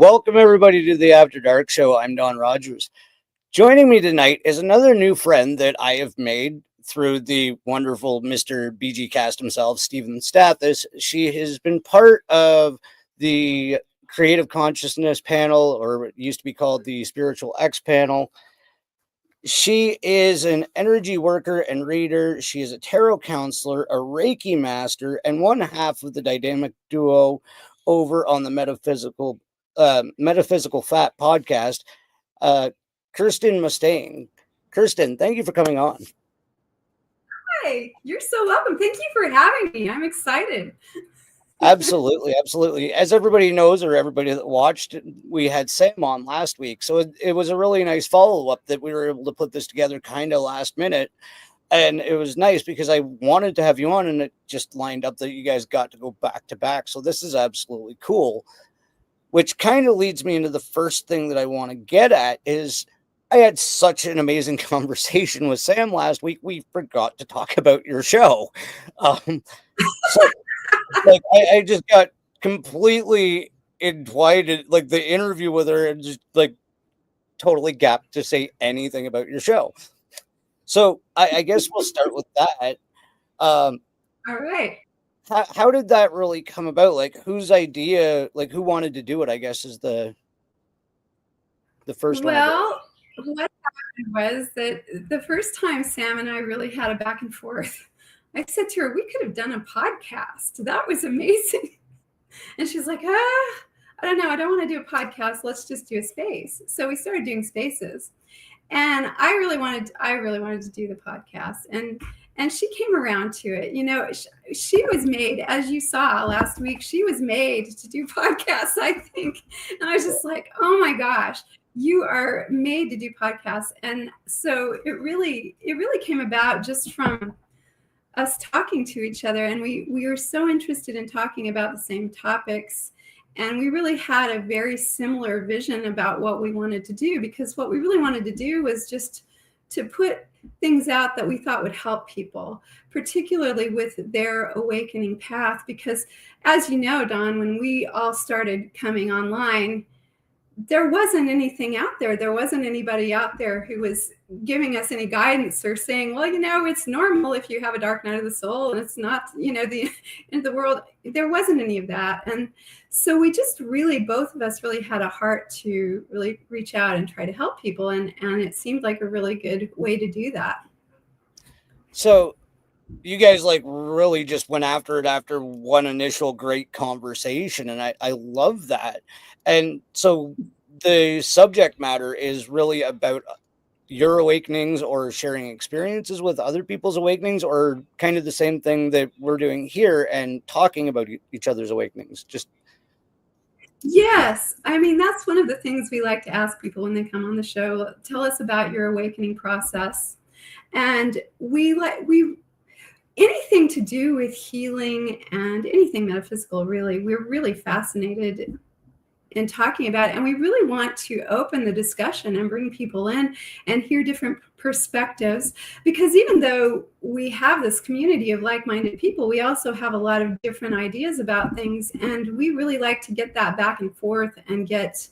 Welcome everybody to the After Dark Show. I'm Don Rogers. Joining me tonight is another new friend that I have made through the wonderful Mr. BG Cast himself, Stephen Stathis. She has been part of the Creative Consciousness panel, or it used to be called the Spiritual X panel. She is an energy worker and reader. She is a tarot counselor, a Reiki Master, and one half of the dynamic duo over on the Metaphysical Phat Podcast, Kirsten Mustain. Kirsten, thank you for coming on. Hi, you're so welcome. Thank you for having me. I'm excited. Absolutely. As everybody knows, or everybody that watched, we had Sam on last week. So it was a really nice follow-up that we were able to put this together kind of last minute. And it was nice because I wanted to have you on, and it just lined up that you guys got to go back to back. So this is absolutely cool, which kind of leads me into the first thing that I want to get at is I had such an amazing conversation with Sam last week. We forgot to talk about your show. So like I just got completely entwined, like the interview with her, and just like totally gapped to say anything about your show. So I guess we'll start with that. All right. How did that really come about? Like whose idea, like who wanted to do it, I guess is the first one. Well, what happened was that the first time Sam and I really had a back and forth, I said to her, we could have done a podcast. That was amazing. And she's like, I don't know. I don't want to do a podcast. Let's just do a space. So we started doing spaces. And I really wanted to do the podcast. And she came around to it. You know, she was made, as you saw last week, she was made to do podcasts, I think. And I was just like, oh my gosh, you are made to do podcasts. And so it really came about just from us talking to each other. And we were so interested in talking about the same topics. And we really had a very similar vision about what we wanted to do, because what we really wanted to do was just to put things out that we thought would help people, particularly with their awakening path. Because as you know, Don, when we all started coming online, there wasn't anything out there. There wasn't anybody out there who was giving us any guidance or saying, well, you know, it's normal if you have a dark night of the soul and it's not, you know, the end of the world. There wasn't any of that. And so we just really, both of us really had a heart to really reach out and try to help people. And it seemed like a really good way to do that. So you guys like really just went after it after one initial great conversation. And I love that. And so the subject matter is really about your awakenings or sharing experiences with other people's awakenings, or kind of the same thing that we're doing here and talking about each other's awakenings. Just yes. I mean, that's one of the things we like to ask people when they come on the show. Tell us about your awakening process. And anything to do with healing and anything metaphysical, really, we're really fascinated in talking about it. And we really want to open the discussion and bring people in and hear different perspectives, because even though we have this community of like-minded people, we also have a lot of different ideas about things. And we really like to get that back and forth and get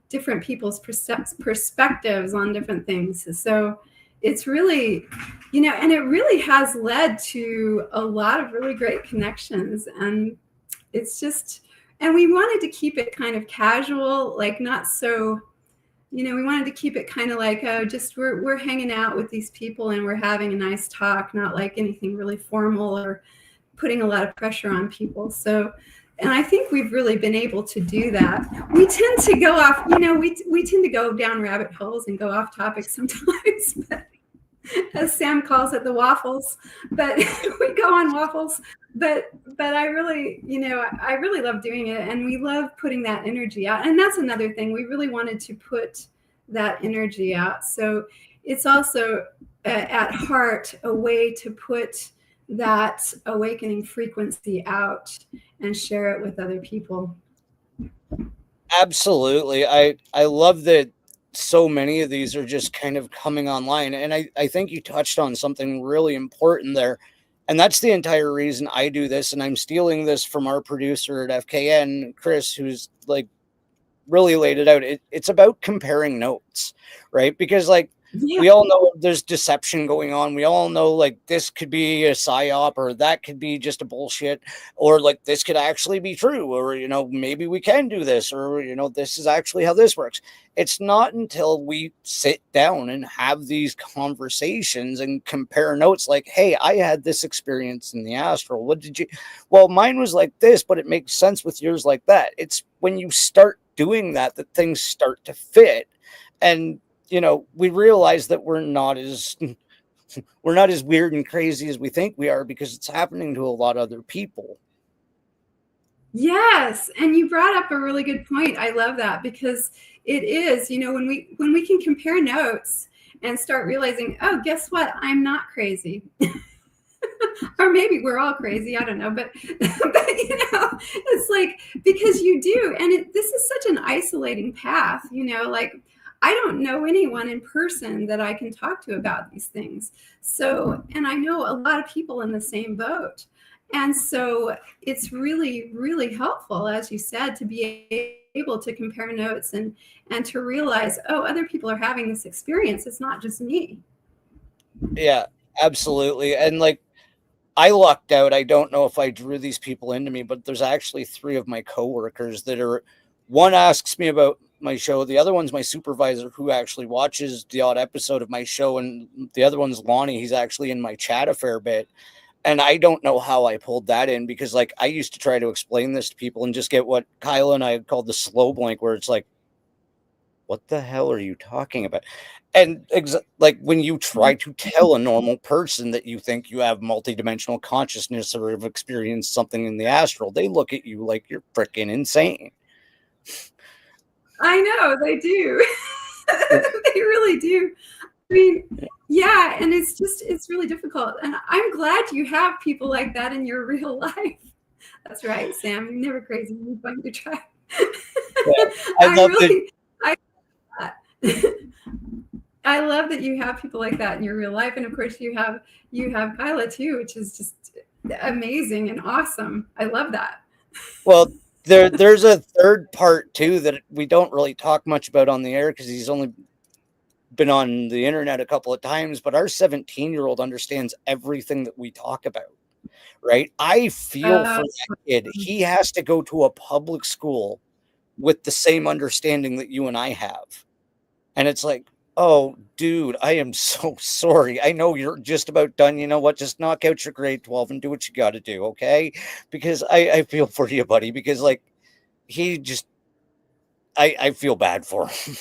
different people's perspectives on different things. So it's really, you know, and it really has led to a lot of really great connections. And it's just, and we wanted to keep it kind of casual, like not so, you know, we wanted to keep it kind of like, oh, just we're hanging out with these people and we're having a nice talk, not like anything really formal or putting a lot of pressure on people. So, and I think we've really been able to do that. We tend to go off, you know, we tend to go down rabbit holes and go off topic sometimes, but, as Sam calls it, the waffles, but we go on waffles. But I really, you know, I really love doing it, and we love putting that energy out. And that's another thing. We really wanted to put that energy out. So it's also at heart a way to put that awakening frequency out and share it with other people. absolutely. I love that so many of these are just kind of coming online. And I think you touched on something really important there. And that's the entire reason I do this. And I'm stealing this from our producer at FKN, Chris, who's like really laid it out. It's about comparing notes, right? Because like Yeah. we all know there's deception going on. We all know like this could be a psyop, or that could be just a bullshit, or like this could actually be true, or maybe we can do this, or this is actually how this works. It's not until we sit down and have these conversations and compare notes like, hey, I had this experience in the astral. What did you? Well, mine was like this, but it makes sense with yours like that. It's when you start doing that things start to fit. And we realize that we're not as weird and crazy as we think we are, because it's happening to a lot of other people. Yes, and you brought up a really good point. I love that, because it is, when we can compare notes and start realizing, oh, guess what? I'm not crazy. Or maybe we're all crazy. I don't know, but it's like, because you do, and this is such an isolating path. Like, I don't know anyone in person that I can talk to about these things. So, and I know a lot of people in the same boat. And so it's really, really helpful, as you said, to be able to compare notes and to realize, oh, other people are having this experience. It's not just me. Yeah, absolutely. And like, I lucked out. I don't know if I drew these people into me, but there's actually 3 of my coworkers that are, one asks me about my show. The other one's my supervisor, who actually watches the odd episode of my show. And the other one's Lonnie. He's actually in my chat a fair bit. And I don't know how I pulled that in, because like I used to try to explain this to people and just get what Kyla and I had called the slow blank, where it's like, what the hell are you talking about? And like when you try to tell a normal person that you think you have multidimensional consciousness or have experienced something in the astral, they look at you like you're freaking insane. I know, they do. They really do. I mean, yeah, and it's really difficult. And I'm glad you have people like that in your real life. That's right, Sam. You're never crazy. You find your tribe. Yeah, I love I love that you have people like that in your real life. And of course you have Kyla too, which is just amazing and awesome. I love that. Well, there's a third part too that we don't really talk much about on the air, because he's only been on the internet a couple of times, but our 17-year-old understands everything that we talk about, right? I feel for that kid. He has to go to a public school with the same understanding that you and I have. And it's like, oh, dude, I am so sorry. I know you're just about done. You know what? Just knock out your grade 12 and do what you got to do, okay? Because I feel for you, buddy, because like he just, I feel bad for him.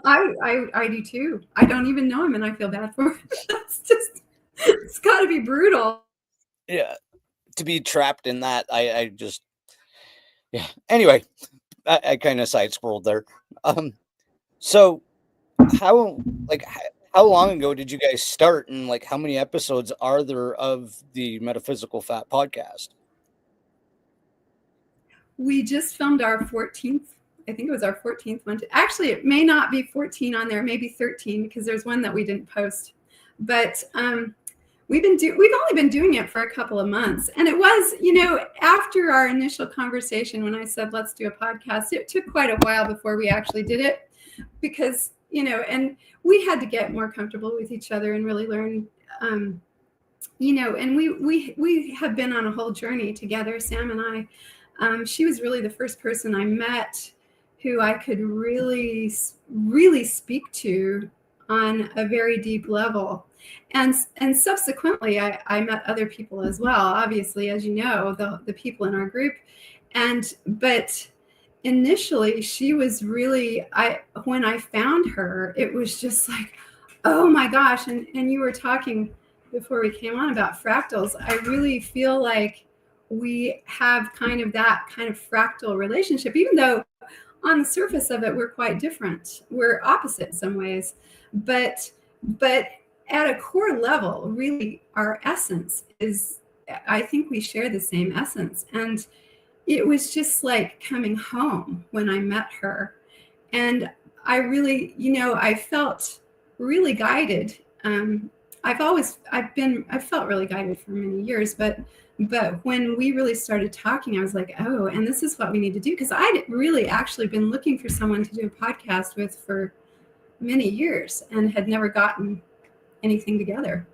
I do too. I don't even know him and I feel bad for him. It's got to be brutal. Yeah. To be trapped in that, I just, yeah. Anyway, I kind of side scrolled there. So how long ago did you guys start, and like how many episodes are there of the Metaphysical Phat podcast? We just filmed our 14th. I think it was our 14th one. Actually, it may not be 14 on there, maybe 13, because there's one that we didn't post. But we've only been doing it for a couple of months. And it was, after our initial conversation, when I said, let's do a podcast, it took quite a while before we actually did it, because, and we had to get more comfortable with each other and really learn, and we have been on a whole journey together, Sam and I. She was really the first person I met who I could really, really speak to on a very deep level. And subsequently, I met other people as well, obviously, as you know, the people in our group. But initially, she was really, when I found her, it was just like, oh my gosh. And you were talking before we came on about fractals. I really feel like we have that kind of fractal relationship, even though on the surface of it, we're quite different. We're opposite in some ways, but at a core level, really our essence is, I think we share the same essence. And it was just like coming home when I met her. And I really, I felt really guided. I've felt really guided for many years, but But when we really started talking, I was like, oh, and this is what we need to do. Because I'd really actually been looking for someone to do a podcast with for many years and had never gotten anything together.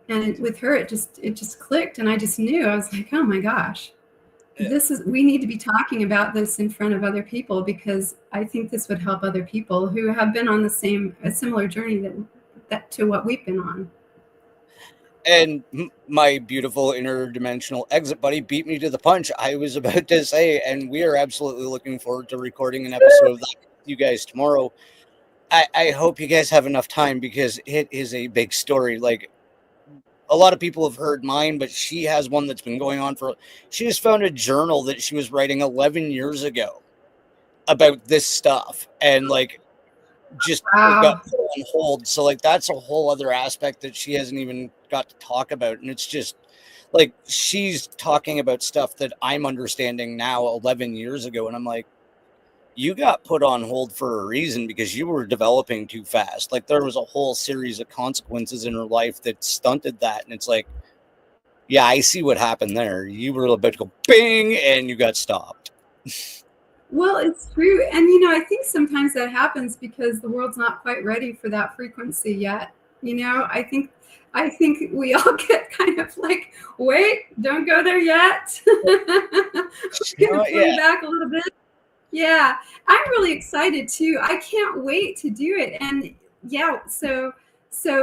And with her, it just clicked. And I just knew, I was like, oh my gosh, we need to be talking about this in front of other people, because I think this would help other people who have been on a similar journey that to what we've been on. And my beautiful interdimensional exit buddy beat me to the punch. I was about to say, and we are absolutely looking forward to recording an episode of that with you guys tomorrow. I hope you guys have enough time, because it is a big story. Like, a lot of people have heard mine, but she has one that's been going on she just found a journal that she was writing 11 years ago about this stuff. And like, just got put on hold. So like, that's a whole other aspect that she hasn't even got to talk about. And it's just like, she's talking about stuff that I'm understanding now 11 years ago. And I'm like, you got put on hold for a reason, because you were developing too fast. Like, there was a whole series of consequences in her life that stunted that. And it's like, yeah, I see what happened there. You were about to go bing and you got stopped. Well, it's true. And, I think sometimes that happens because the world's not quite ready for that frequency yet. I think we all get kind of like, wait, don't go there yet. I'm going to pull you back a little bit. Yeah, I'm really excited too. I can't wait to do it. And yeah, so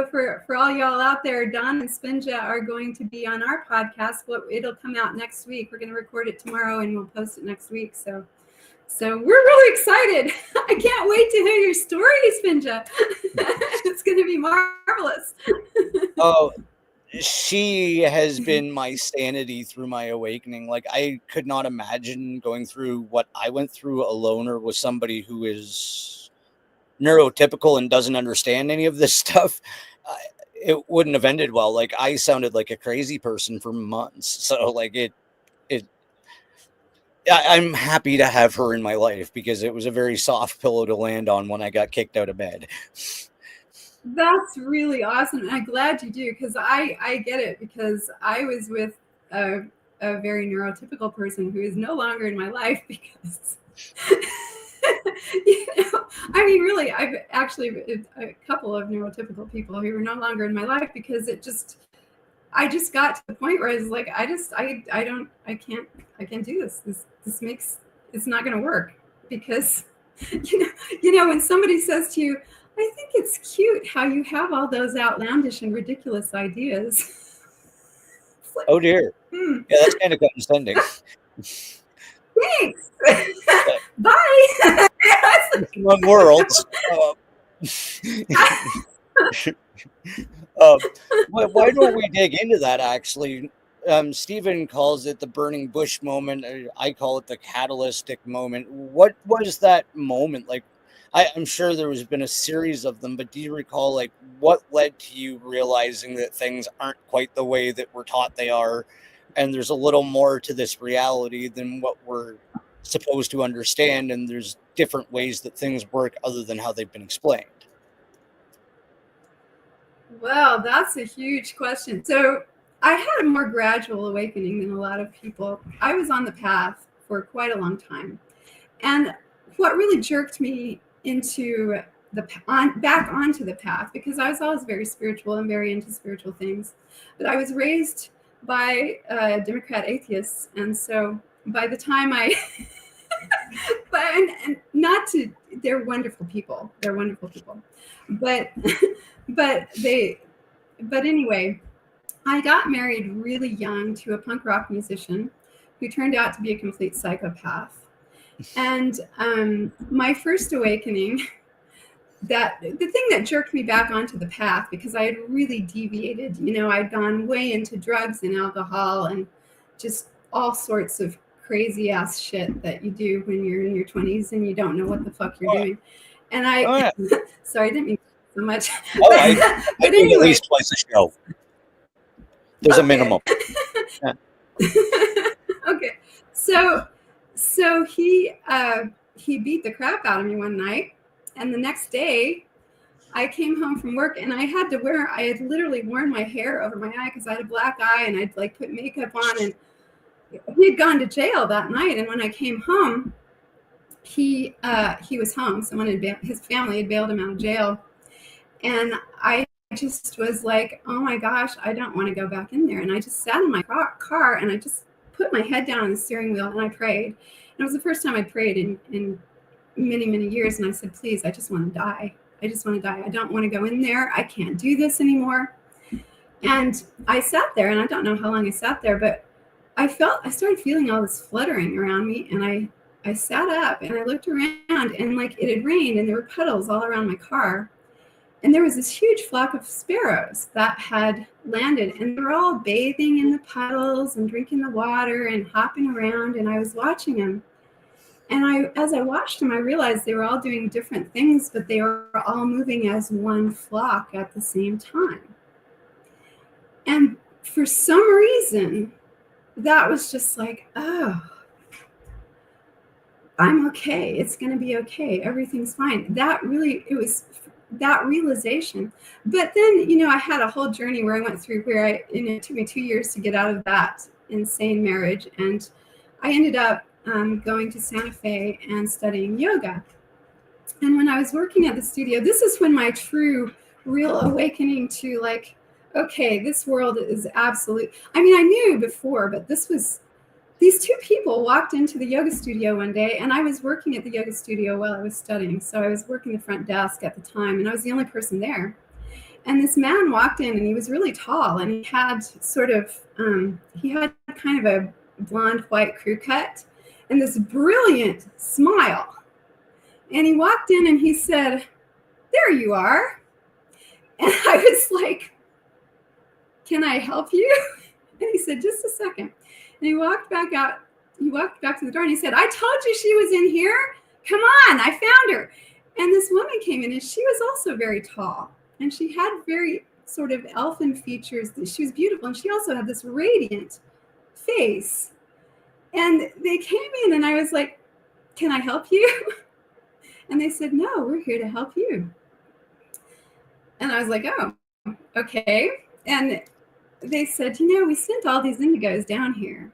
for all y'all out there, Don and Spinja are going to be on our podcast. It'll come out next week. We're going to record it tomorrow and we'll post it next week. So we're really excited. I can't wait to hear your story, Spinja. It's going to be marvelous. Oh, she has been my sanity through my awakening. Like, I could not imagine going through what I went through alone, or with somebody who is neurotypical and doesn't understand any of this stuff. It wouldn't have ended well. Like, I sounded like a crazy person for months. So like, I'm happy to have her in my life, because it was a very soft pillow to land on when I got kicked out of bed. That's really awesome. I'm glad you do, because I get it, because I was with a very neurotypical person who is no longer in my life, because I mean, really, I've actually a couple of neurotypical people who are no longer in my life, because I just got to the point where I was like, I can't do this. This makes, it's not going to work, because when somebody says to you, I think it's cute how you have all those outlandish and ridiculous ideas. Like, oh dear. Yeah, that's kind of condescending. Thanks. Bye. One worlds. Why don't we dig into that, actually? Stephen calls it the burning bush moment. I call it the catalytic moment. What was that moment like? I'm sure there has been a series of them, but do you recall, like, what led to you realizing that things aren't quite the way that we're taught they are, and there's a little more to this reality than what we're supposed to understand, and there's different ways that things work other than how they've been explained? Well, that's a huge question. So I had a more gradual awakening than a lot of people. I was on the path for quite a long time. And what really jerked me into back onto the path, because I was always very spiritual and very into spiritual things, but I was raised by Democrat atheists, and so by the time they're wonderful people, but anyway, I got married really young to a punk rock musician who turned out to be a complete psychopath. And my first awakening, the thing that jerked me back onto the path, because I had really deviated, I'd gone way into drugs and alcohol and just all sorts of crazy ass shit that you do when you're in your 20s and you don't know what the fuck you're doing. And sorry, I didn't mean so much. I do anyway. At least twice a show. There's a minimum. Yeah. Okay. So he beat the crap out of me one night, and the next day I came home from work and I had literally worn my hair over my eye because I had a black eye, and I'd like put makeup on, and he had gone to jail that night. And when I came home, he was home. His family had bailed him out of jail. And I just was like, oh my gosh, I don't want to go back in there. And I just sat in my car and I just put my head down on the steering wheel and I prayed. And it was the first time I prayed in many, many years. And I said, please, I just want to die. I just want to die. I don't want to go in there. I can't do this anymore. And I sat there, and I don't know how long I sat there, but I started feeling all this fluttering around me. And I sat up and I looked around, and like it had rained and there were puddles all around my car. And there was this huge flock of sparrows that had landed, and they were all bathing in the puddles and drinking the water and hopping around. And I was watching them. And as I watched them, I realized they were all doing different things, but they were all moving as one flock at the same time. And for some reason, that was just like, oh, I'm okay. It's going to be okay. Everything's fine. It was that realization. But then, I had a whole journey where I went through where it took me 2 years to get out of that insane marriage. And I ended up going to Santa Fe and studying yoga. And when I was working at the studio, this is when my true, real awakening to like, okay, this world is absolute. I mean, I knew before, but these two people walked into the yoga studio one day, and I was working at the yoga studio while I was studying. So I was working the front desk at the time, and I was the only person there. And this man walked in, and he was really tall, and he had kind of a blonde white crew cut and this brilliant smile. And he walked in and he said, "There you are." And I was like, "Can I help you?" And he said, "Just a second." And he walked back out. He walked back to the door and he said, "I told you she was in here. Come on, I found her." And this woman came in, and she was also very tall. And she had very sort of elfin features. She was beautiful. And she also had this radiant face. And they came in, and I was like, "Can I help you?" And they said, "No, we're here to help you." And I was like, "Oh, okay." And they said, "We sent all these indigos down here."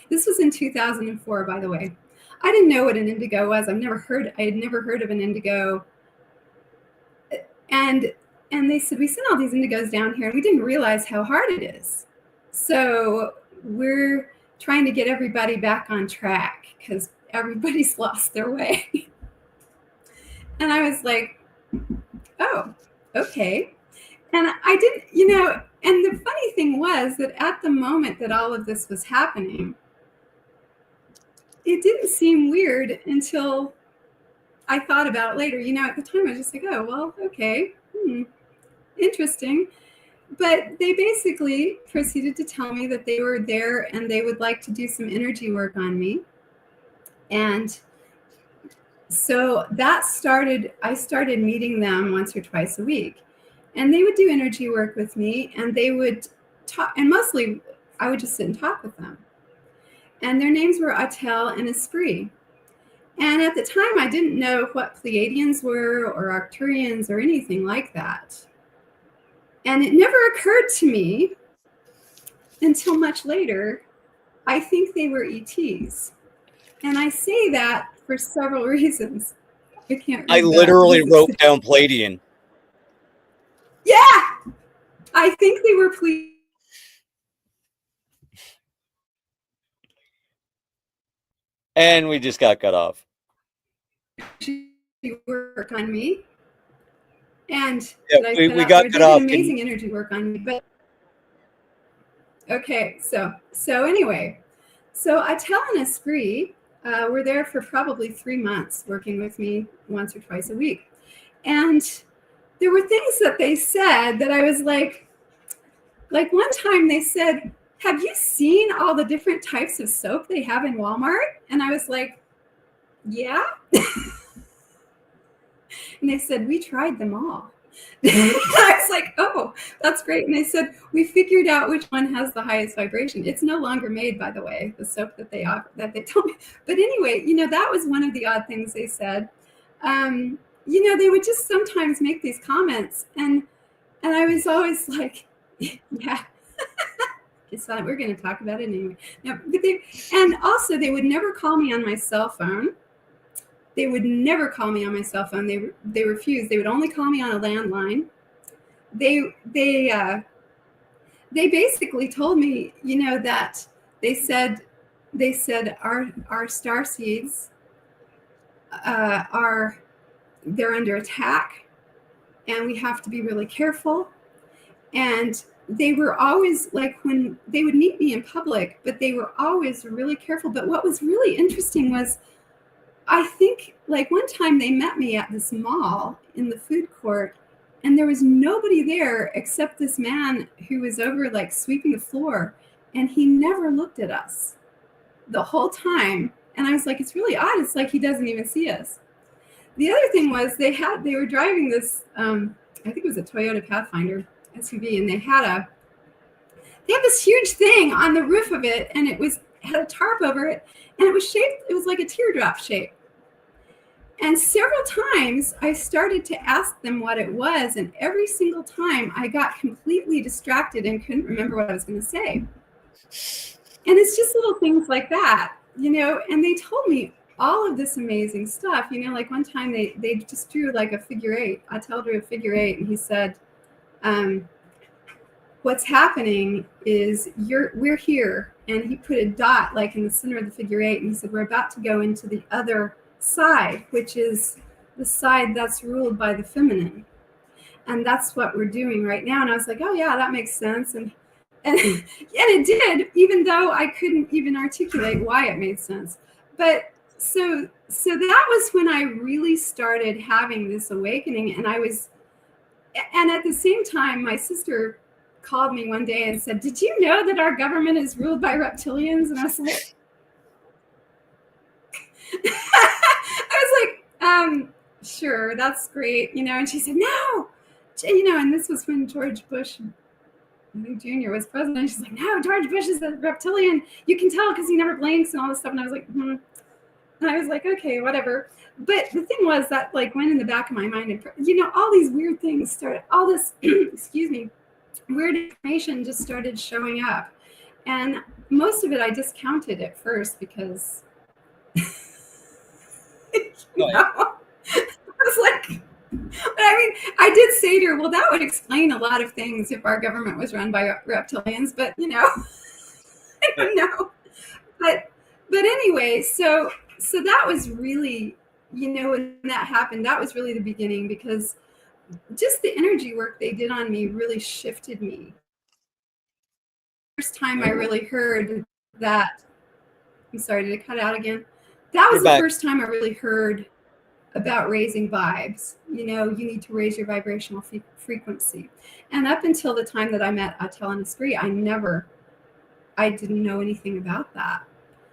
This was in 2004, by the way. I didn't know what an indigo was. I had never heard of an indigo. And they said, "We sent all these indigos down here, and we didn't realize how hard it is. So we're trying to get everybody back on track because everybody's lost their way." And I was like, "Oh, okay." And I didn't, and the funny thing was that at the moment that all of this was happening, it didn't seem weird until I thought about it later. At the time I was just like, "Oh, well, okay, interesting." But they basically proceeded to tell me that they were there and they would like to do some energy work on me. And so I started meeting them once or twice a week. And they would do energy work with me, and they would talk, and mostly I would just sit and talk with them. And their names were Atel and Esprit. And at the time, I didn't know what Pleiadians were or Arcturians or anything like that. And it never occurred to me until much later, I think they were ETs. And I say that for several reasons. I literally wrote down Pleiadian. Yeah, I think they were Pleiadian. And we just got cut off. She worked on me. And yeah, we got cut off. Amazing energy work on me. But okay, so anyway, so Atel and Esprit were there for probably 3 months working with me once or twice a week. And there were things that they said that I was like one time they said, "Have you seen all the different types of soap they have in Walmart?" And I was like, "Yeah." And they said, "We tried them all." I was like, "Oh, that's great." And they said, "We figured out which one has the highest vibration." It's no longer made, by the way, the soap that they told me. But anyway, that was one of the odd things they said. they would just sometimes make these comments, and I was always like, yeah, it's not, we're going to talk about it anyway. No, but and also they would never call me on my cell phone. They would never call me on my cell phone. They refused. They would only call me on a landline. They basically told me, that they said our star seeds they're under attack, and we have to be really careful. And they were always like, when they would meet me in public, but they were always really careful. But what was really interesting was, I think like one time they met me at this mall in the food court, and there was nobody there except this man who was over like sweeping the floor, and he never looked at us the whole time. And I was like, it's really odd. It's like he doesn't even see us. The other thing was they were driving this, I think it was a Toyota Pathfinder SUV, and they had this huge thing on the roof of it, and it had a tarp over it, and it was like a teardrop shape. And several times I started to ask them what it was, and every single time I got completely distracted and couldn't remember what I was going to say. And it's just little things like that, and they told me all of this amazing stuff. Like one time they just drew like a figure eight. Attel drew a figure eight, and he said, what's happening is we're here. And he put a dot like in the center of the figure eight, and he said, we're about to go into the other side, which is the side that's ruled by the feminine. And that's what we're doing right now. And I was like, oh yeah, that makes sense. And it did, even though I couldn't even articulate why it made sense. But so that was when I really started having this awakening. And at the same time, my sister called me one day and said, did you know that our government is ruled by reptilians? And I was like, sure, that's great, and she said, no, and this was when George Bush Jr. was president. She's like, no, George Bush is a reptilian. You can tell because he never blinks and all this stuff. And I was like, And I was like, okay, whatever. But the thing was that like went in the back of my mind, and all these weird things started, all this, excuse me, weird information just started showing up. And most of it I discounted at first because I was like, I did say to her, well, that would explain a lot of things if our government was run by reptilians, but I don't know. But anyway, so that was really, when that happened, that was really the beginning, because just the energy work they did on me really shifted me. First time I really heard that, I'm sorry, did it cut out again? That was the first time I really heard about raising vibes. You need to raise your vibrational frequency. And up until the time that I met Attel and Esprit, I didn't know anything about that.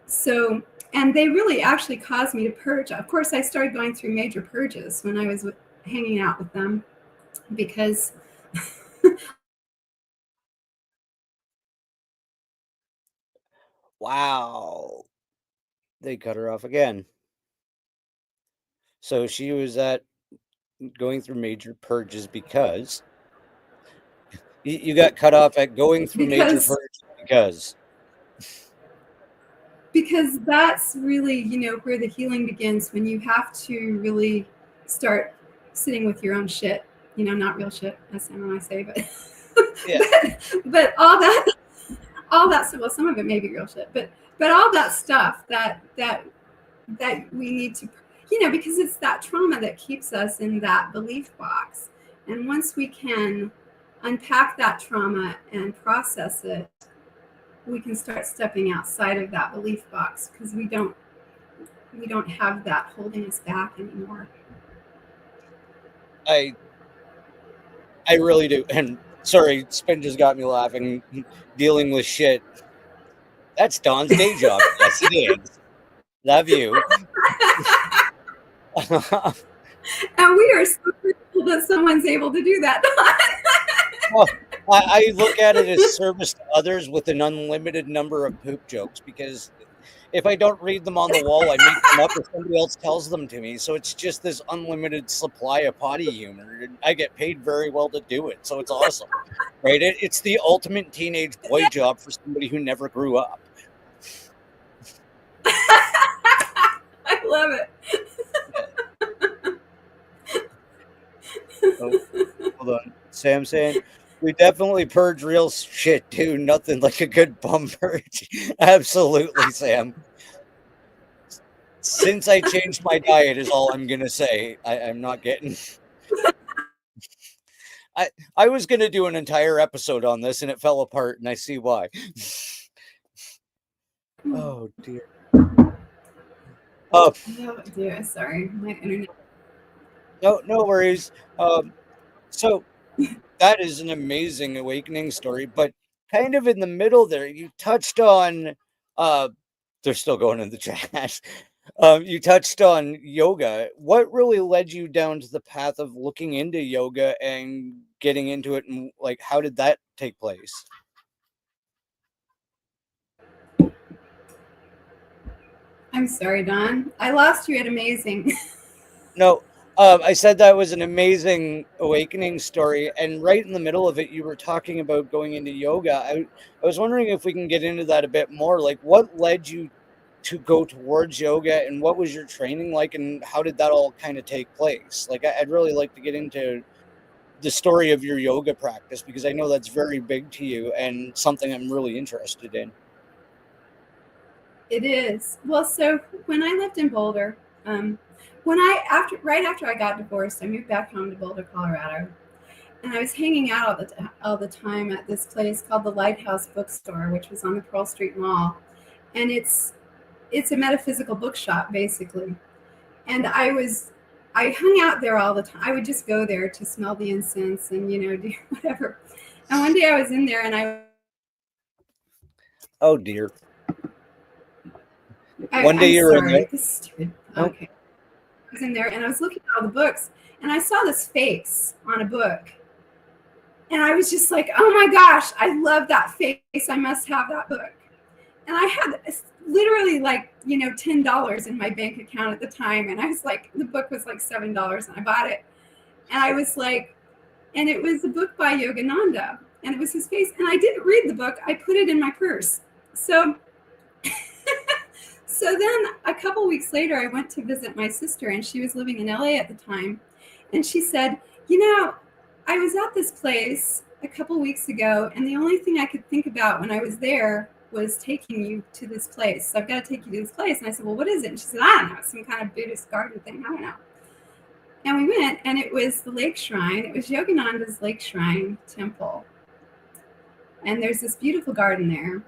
So, and they really actually caused me to purge. Of course, I started going through major purges when I was hanging out with them, because Wow. They cut her off again. So she was going through major purges because you got cut off at going through major purges because that's really, where the healing begins, when you have to really start sitting with your own shit, not real shit, as I say, but yeah. but all that stuff, well, some of it may be real shit, but all that stuff that we need to, because it's that trauma that keeps us in that belief box. And once we can unpack that trauma and process it, we can start stepping outside of that belief box, because we don't have that holding us back anymore. I really do. And sorry, Spin just got me laughing. Dealing with shit. That's Dawn's day job. Yes, it is. Love you. And we are so grateful that someone's able to do that. Well, I look at it as service to others with an unlimited number of poop jokes, because if I don't read them on the wall, I make them up or somebody else tells them to me. So it's just this unlimited supply of potty humor. And I get paid very well to do it. So it's awesome, right? It's the ultimate teenage boy job for somebody who never grew up. I love it. Oh, hold on. Sam saying, we definitely purge real shit too. Nothing like a good bum purge. Absolutely, Sam. Since I changed my diet is all I'm gonna say. I'm not getting. I was gonna do an entire episode on this and it fell apart, and I see why. Oh dear. Oh dear, sorry, my internet. No worries. So that is an amazing awakening story, but kind of in the middle there, you touched on. They're still going in the chat. You touched on yoga. What really led you down to the path of looking into yoga and getting into it, and like how did that take place? I'm sorry, Don. I lost you at amazing. No, I said that was an amazing awakening story, and right in the middle of it, you were talking about going into yoga. I was wondering if we can get into that a bit more. Like, what led you to go towards yoga, and what was your training like, and how did that all kind of take place? Like, I'd really like to get into the story of your yoga practice because I know that's very big to you and something I'm really interested in. It is. Well, so when I lived in Boulder, right after I got divorced, I moved back home to Boulder, Colorado, and I was hanging out all the time at this place called the Lighthouse Bookstore, which was on the Pearl Street Mall, and it's a metaphysical bookshop basically. And I hung out there all the time. I would just go there to smell the incense and do whatever. And one day I was in there and Oh dear. One day you were in there. This is stupid. Okay. I was in there and I was looking at all the books and I saw this face on a book. And I was just like, oh my gosh, I love that face. I must have that book. And I had literally like, $10 in my bank account at the time. And I was like, the book was like $7 and I bought it. And I was like, and it was a book by Yogananda and it was his face. And I didn't read the book. I put it in my purse. So then a couple weeks later, I went to visit my sister and she was living in LA at the time. And she said, I was at this place a couple weeks ago and the only thing I could think about when I was there was taking you to this place. So I've got to take you to this place. And I said, well, what is it? And she said, I don't know, it's some kind of Buddhist garden thing. I don't know. And we went and it was the lake shrine. It was Yogananda's lake shrine temple. And there's this beautiful garden there.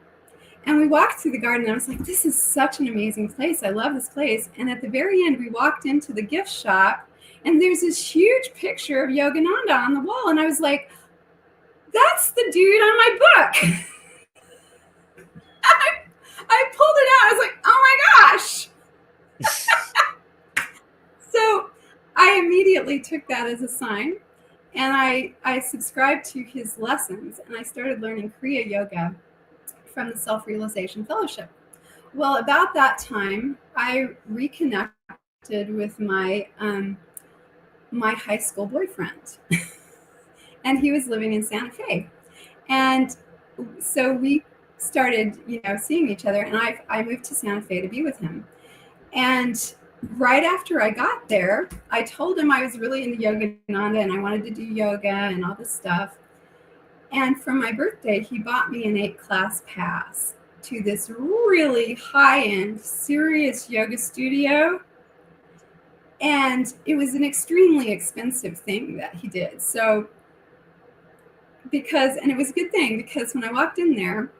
And we walked through the garden and I was like, this is such an amazing place. I love this place. And at the very end, we walked into the gift shop and there's this huge picture of Yogananda on the wall. And I was like, that's the dude on my book. I pulled it out. I was like, oh my gosh. So I immediately took that as a sign and I subscribed to his lessons and I started learning Kriya Yoga from the Self-Realization Fellowship. Well, about that time, I reconnected with my my high school boyfriend, and he was living in Santa Fe, and so we started, seeing each other. And I moved to Santa Fe to be with him, and right after I got there, I told him I was really into Yogananda and I wanted to do yoga and all this stuff. And for my birthday, he bought me an 8-class pass to this really high-end, serious yoga studio. And it was an extremely expensive thing that he did. So, and it was a good thing because when I walked in there,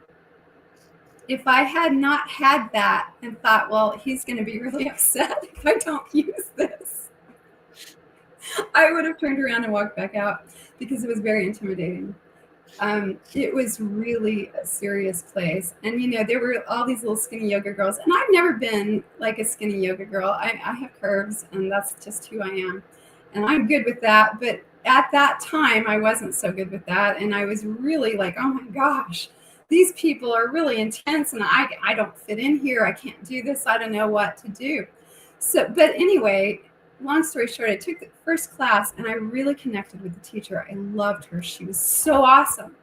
if I had not had that and thought, well, he's going to be really upset if I don't use this, I would have turned around and walked back out because it was very intimidating. It was really a serious place. And, there were all these little skinny yoga girls. And I've never been like a skinny yoga girl. I have curves, and that's just who I am. And I'm good with that. But at that time, I wasn't so good with that. And I was really like, oh, my gosh. these people are really intense, and I don't fit in here. I can't do this. I don't know what to do. So, but anyway, long story short, I took the first class and I really connected with the teacher. I loved her. She was so awesome.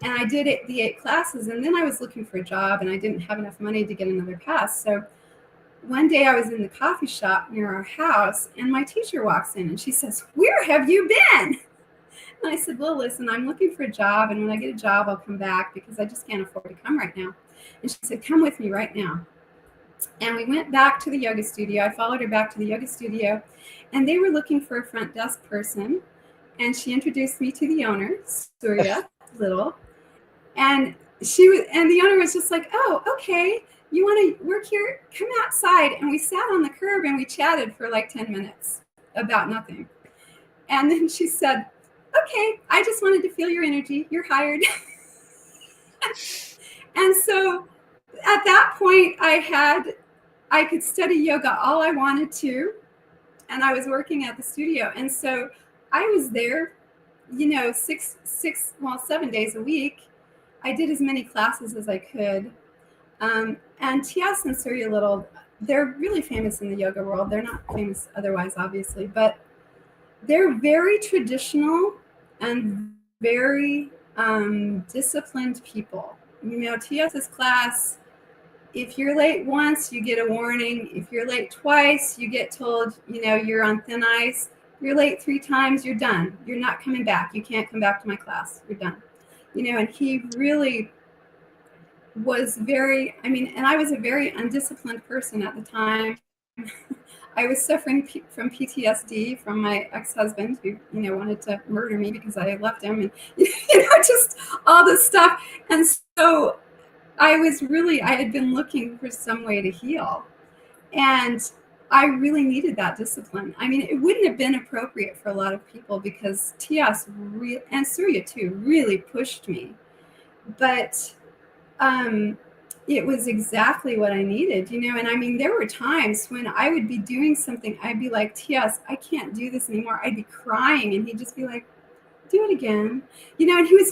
And I did the 8 classes, and then I was looking for a job and I didn't have enough money to get another pass. So one day I was in the coffee shop near our house, and my teacher walks in and she says, "Where have you been?" And I said, "Well, listen, I'm looking for a job, and when I get a job, I'll come back because I just can't afford to come right now." And she said, "Come with me right now." And we went back to the yoga studio. I followed her back to the yoga studio, and they were looking for a front desk person. And she introduced me to the owner, Surya Little. And the owner was just like, "Oh, okay. You want to work here? Come outside." And we sat on the curb and we chatted for like 10 minutes about nothing. And then she said, "Okay, I just wanted to feel your energy. You're hired." And so at that point, I could study yoga all I wanted to, and I was working at the studio. And so I was there, 7 days a week. I did as many classes as I could. And T.S. and Surya Little, they're really famous in the yoga world. They're not famous otherwise, obviously, but they're very traditional and very disciplined people. T.S.'s class, if you're late once, you get a warning. If you're late twice, you get told, you're on thin ice. If you're late 3 times, you're done. You're not coming back. You can't come back to my class. You're done. And he really was and I was a very undisciplined person at the time. I was suffering from PTSD from my ex-husband who, wanted to murder me because I left him, and, just all this stuff. And so I had been looking for some way to heal, and I really needed that discipline. It wouldn't have been appropriate for a lot of people because T.S. and Surya too really pushed me, but it was exactly what I needed, and there were times when I would be doing something, I'd be like, "T.S., I can't do this anymore." I'd be crying, and he'd just be like, "Do it again." And he's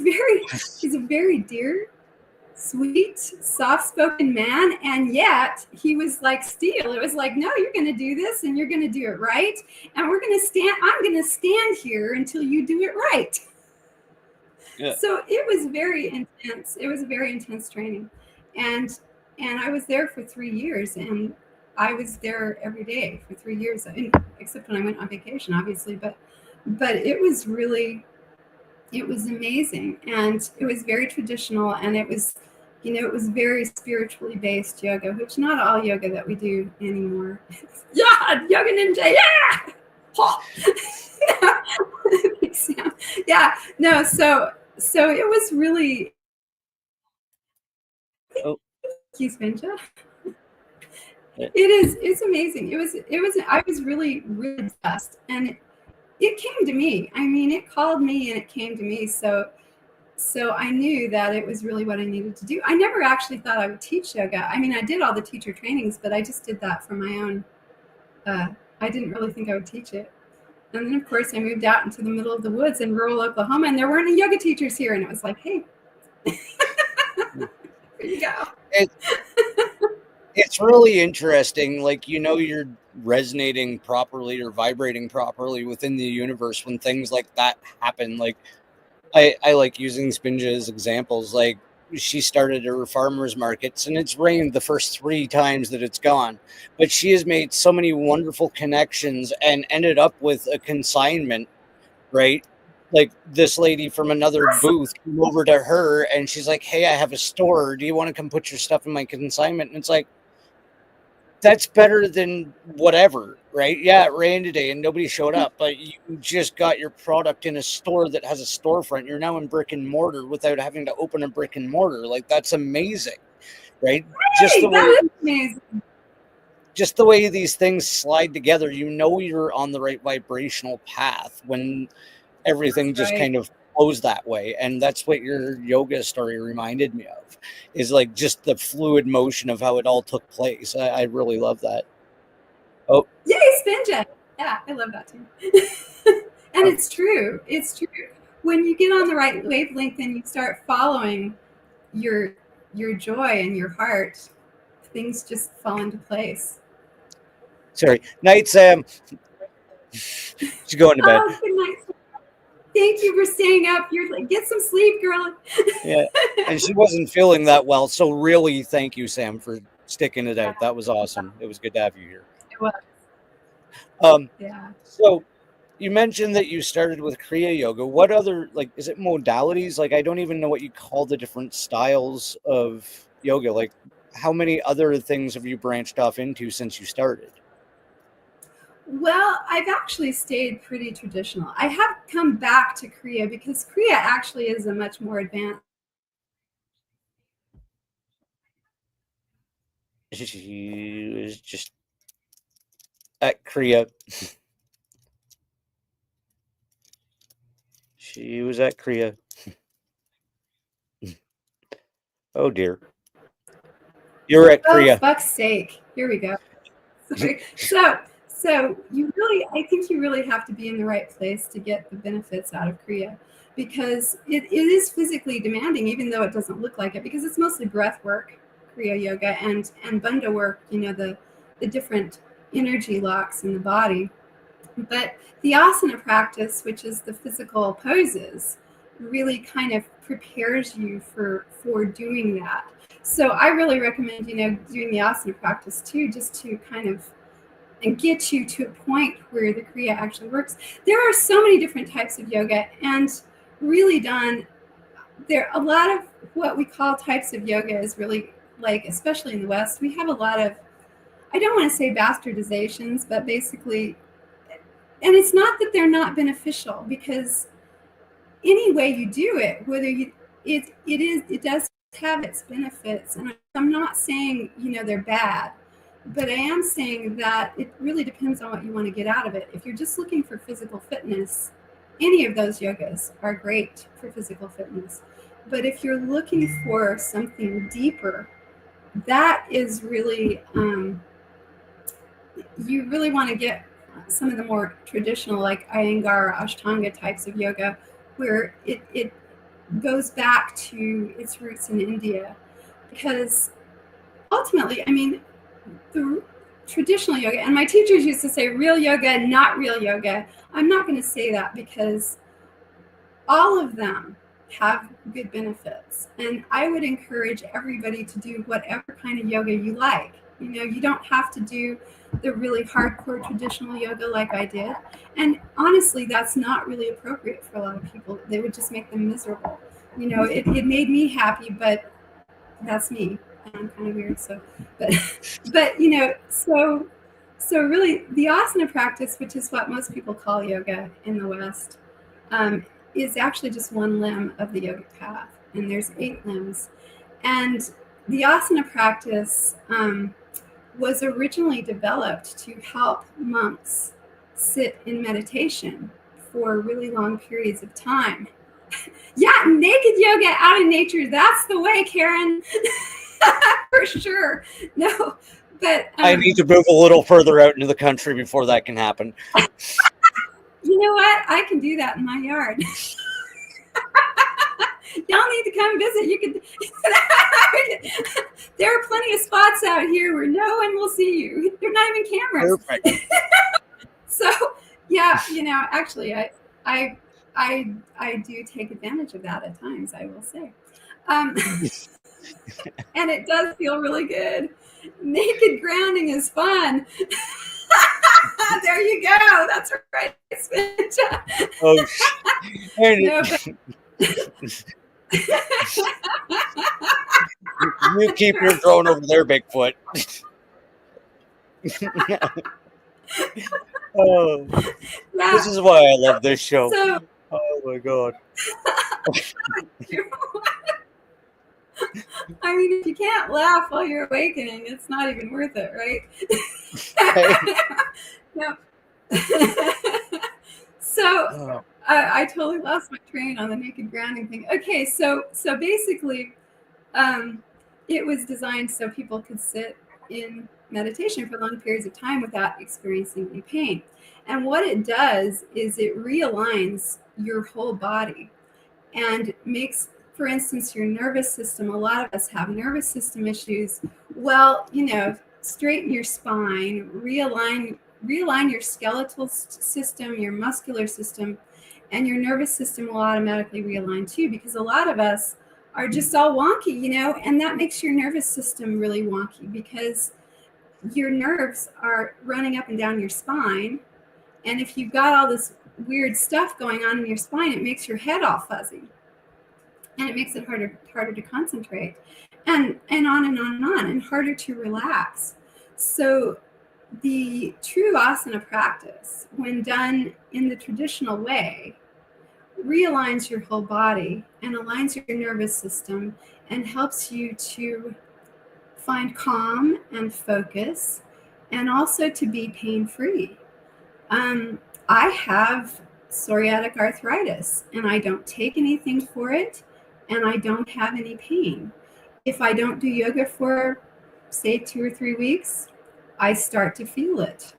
a very dear, sweet, soft-spoken man, and yet he was like steel. It was like, "No, you're going to do this, and you're going to do it right, and I'm going to stand here until you do it right." Yeah. So it was very intense. It was a very intense training, and I was there for 3 years, and I was there every day for 3 years, except when I went on vacation, obviously. But it was amazing, and it was very traditional, and it was, it was very spiritually based yoga, which not all yoga that we do anymore. Yeah, yoga ninja, yeah. Yeah, no, so it was really. Oh, Benja. It's amazing. I was really, really obsessed, and it came to me. It called me and it came to me. So I knew that it was really what I needed to do. I never actually thought I would teach yoga. I did all the teacher trainings, but I just did that for my own. I didn't really think I would teach it. And then, of course, I moved out into the middle of the woods in rural Oklahoma, and there weren't any yoga teachers here. And it was like, hey, here you go. It's really interesting. You're resonating properly or vibrating properly within the universe when things like that happen. I like using Spinja as examples. She started her farmers markets, and it's rained the first 3 times that it's gone, but she has made so many wonderful connections and ended up with a consignment, right? This lady from another booth came over to her, and she's like, "Hey, I have a store. Do you want to come put your stuff in my consignment?" And it's like, that's better than whatever, right? Yeah, it rained today and nobody showed up, but you just got your product in a store that has a storefront. You're now in brick and mortar without having to open a brick and mortar. That's amazing, right? Just the way these things slide together, you're on the right vibrational path when everything just kind of flows that way. And that's what your yoga story reminded me of, is just the fluid motion of how it all took place. I really love that. Oh, yay, Spinja. Yeah, I love that too. And it's true. When you get on the right wavelength and you start following your joy and your heart, things just fall into place. Sorry. Night, Sam. She's going to bed. Oh, good night. Thank you for staying up. You're like, get some sleep, girl. Yeah. And she wasn't feeling that well. So really, thank you, Sam, for sticking it out. That was awesome. It was good to have you here. It was. Yeah. So you mentioned that you started with Kriya Yoga. What other, like, is it modalities? Like, I don't even know what you call the different styles of yoga. Like, how many other things have you branched off into since you started? Well, I've actually stayed pretty traditional. I have come back to Kriya because Kriya actually is a much more advanced. She was just at Kriya. She was at Kriya. Oh dear. You're at Kriya. Oh, fuck's sake. Here we go. Sorry. So I think you really have to be in the right place to get the benefits out of Kriya, because it is physically demanding, even though it doesn't look like it, because it's mostly breath work, Kriya yoga, and bandha work, the different energy locks in the body. But the asana practice, which is the physical poses, really kind of prepares you for doing that. So I really recommend, doing the asana practice too, just to kind of and get you to a point where the Kriya actually works. There are so many different types of yoga, and really done, there a lot of what we call types of yoga is really, like, especially in the West, we have a lot of, I don't want to say bastardizations, but basically, and it's not that they're not beneficial, because any way you do it, whether it does have its benefits, and I'm not saying they're bad, but I am saying that it really depends on what you want to get out of it. If you're just looking for physical fitness, any of those yogas are great for physical fitness. But if you're looking for something deeper, that is really, you really want to get some of the more traditional, like Iyengar or Ashtanga types of yoga, where it goes back to its roots in India. Because ultimately, the traditional yoga, and my teachers used to say real yoga, not real yoga. I'm not going to say that, because all of them have good benefits, and I would encourage everybody to do whatever kind of yoga you like. You don't have to do the really hardcore traditional yoga like I did, and honestly, that's not really appropriate for a lot of people. They would just make them miserable. It made me happy, but that's me. I'm kind of weird, so so really the asana practice, which is what most people call yoga in the West, is actually just one limb of the yogic path, and there's 8 limbs. And the asana practice was originally developed to help monks sit in meditation for really long periods of time. Yeah, naked yoga out in nature, that's the way, Karen. For sure. No, but I need to move a little further out into the country before that can happen. You know what? I can do that in my yard. Y'all need to come visit. You can. There are plenty of spots out here where no one will see you. They're not even cameras. Perfect. So yeah, actually, I do take advantage of that at times, I will say. And it does feel really good. Naked grounding is fun. There you go. That's right. Oh, no, you keep your drone over there, Bigfoot. Oh, yeah. This is why I love this show. So, oh my God. If you can't laugh while you're awakening, it's not even worth it, right? No. So I totally lost my train on the naked grounding thing. Okay, so basically, it was designed so people could sit in meditation for long periods of time without experiencing any pain. And what it does is it realigns your whole body and makes for instance, your nervous system, a lot of us have nervous system issues. Well, straighten your spine, realign your skeletal system, your muscular system, and your nervous system will automatically realign too, because a lot of us are just all wonky, and that makes your nervous system really wonky because your nerves are running up and down your spine. And if you've got all this weird stuff going on in your spine, it makes your head all fuzzy. And it makes it harder to concentrate. And on and on and on, and harder to relax. So the true asana practice, when done in the traditional way, realigns your whole body and aligns your nervous system and helps you to find calm and focus, and also to be pain-free. I have psoriatic arthritis, and I don't take anything for it, and I don't have any pain. If I don't do yoga for, say, 2 or 3 weeks, I start to feel it,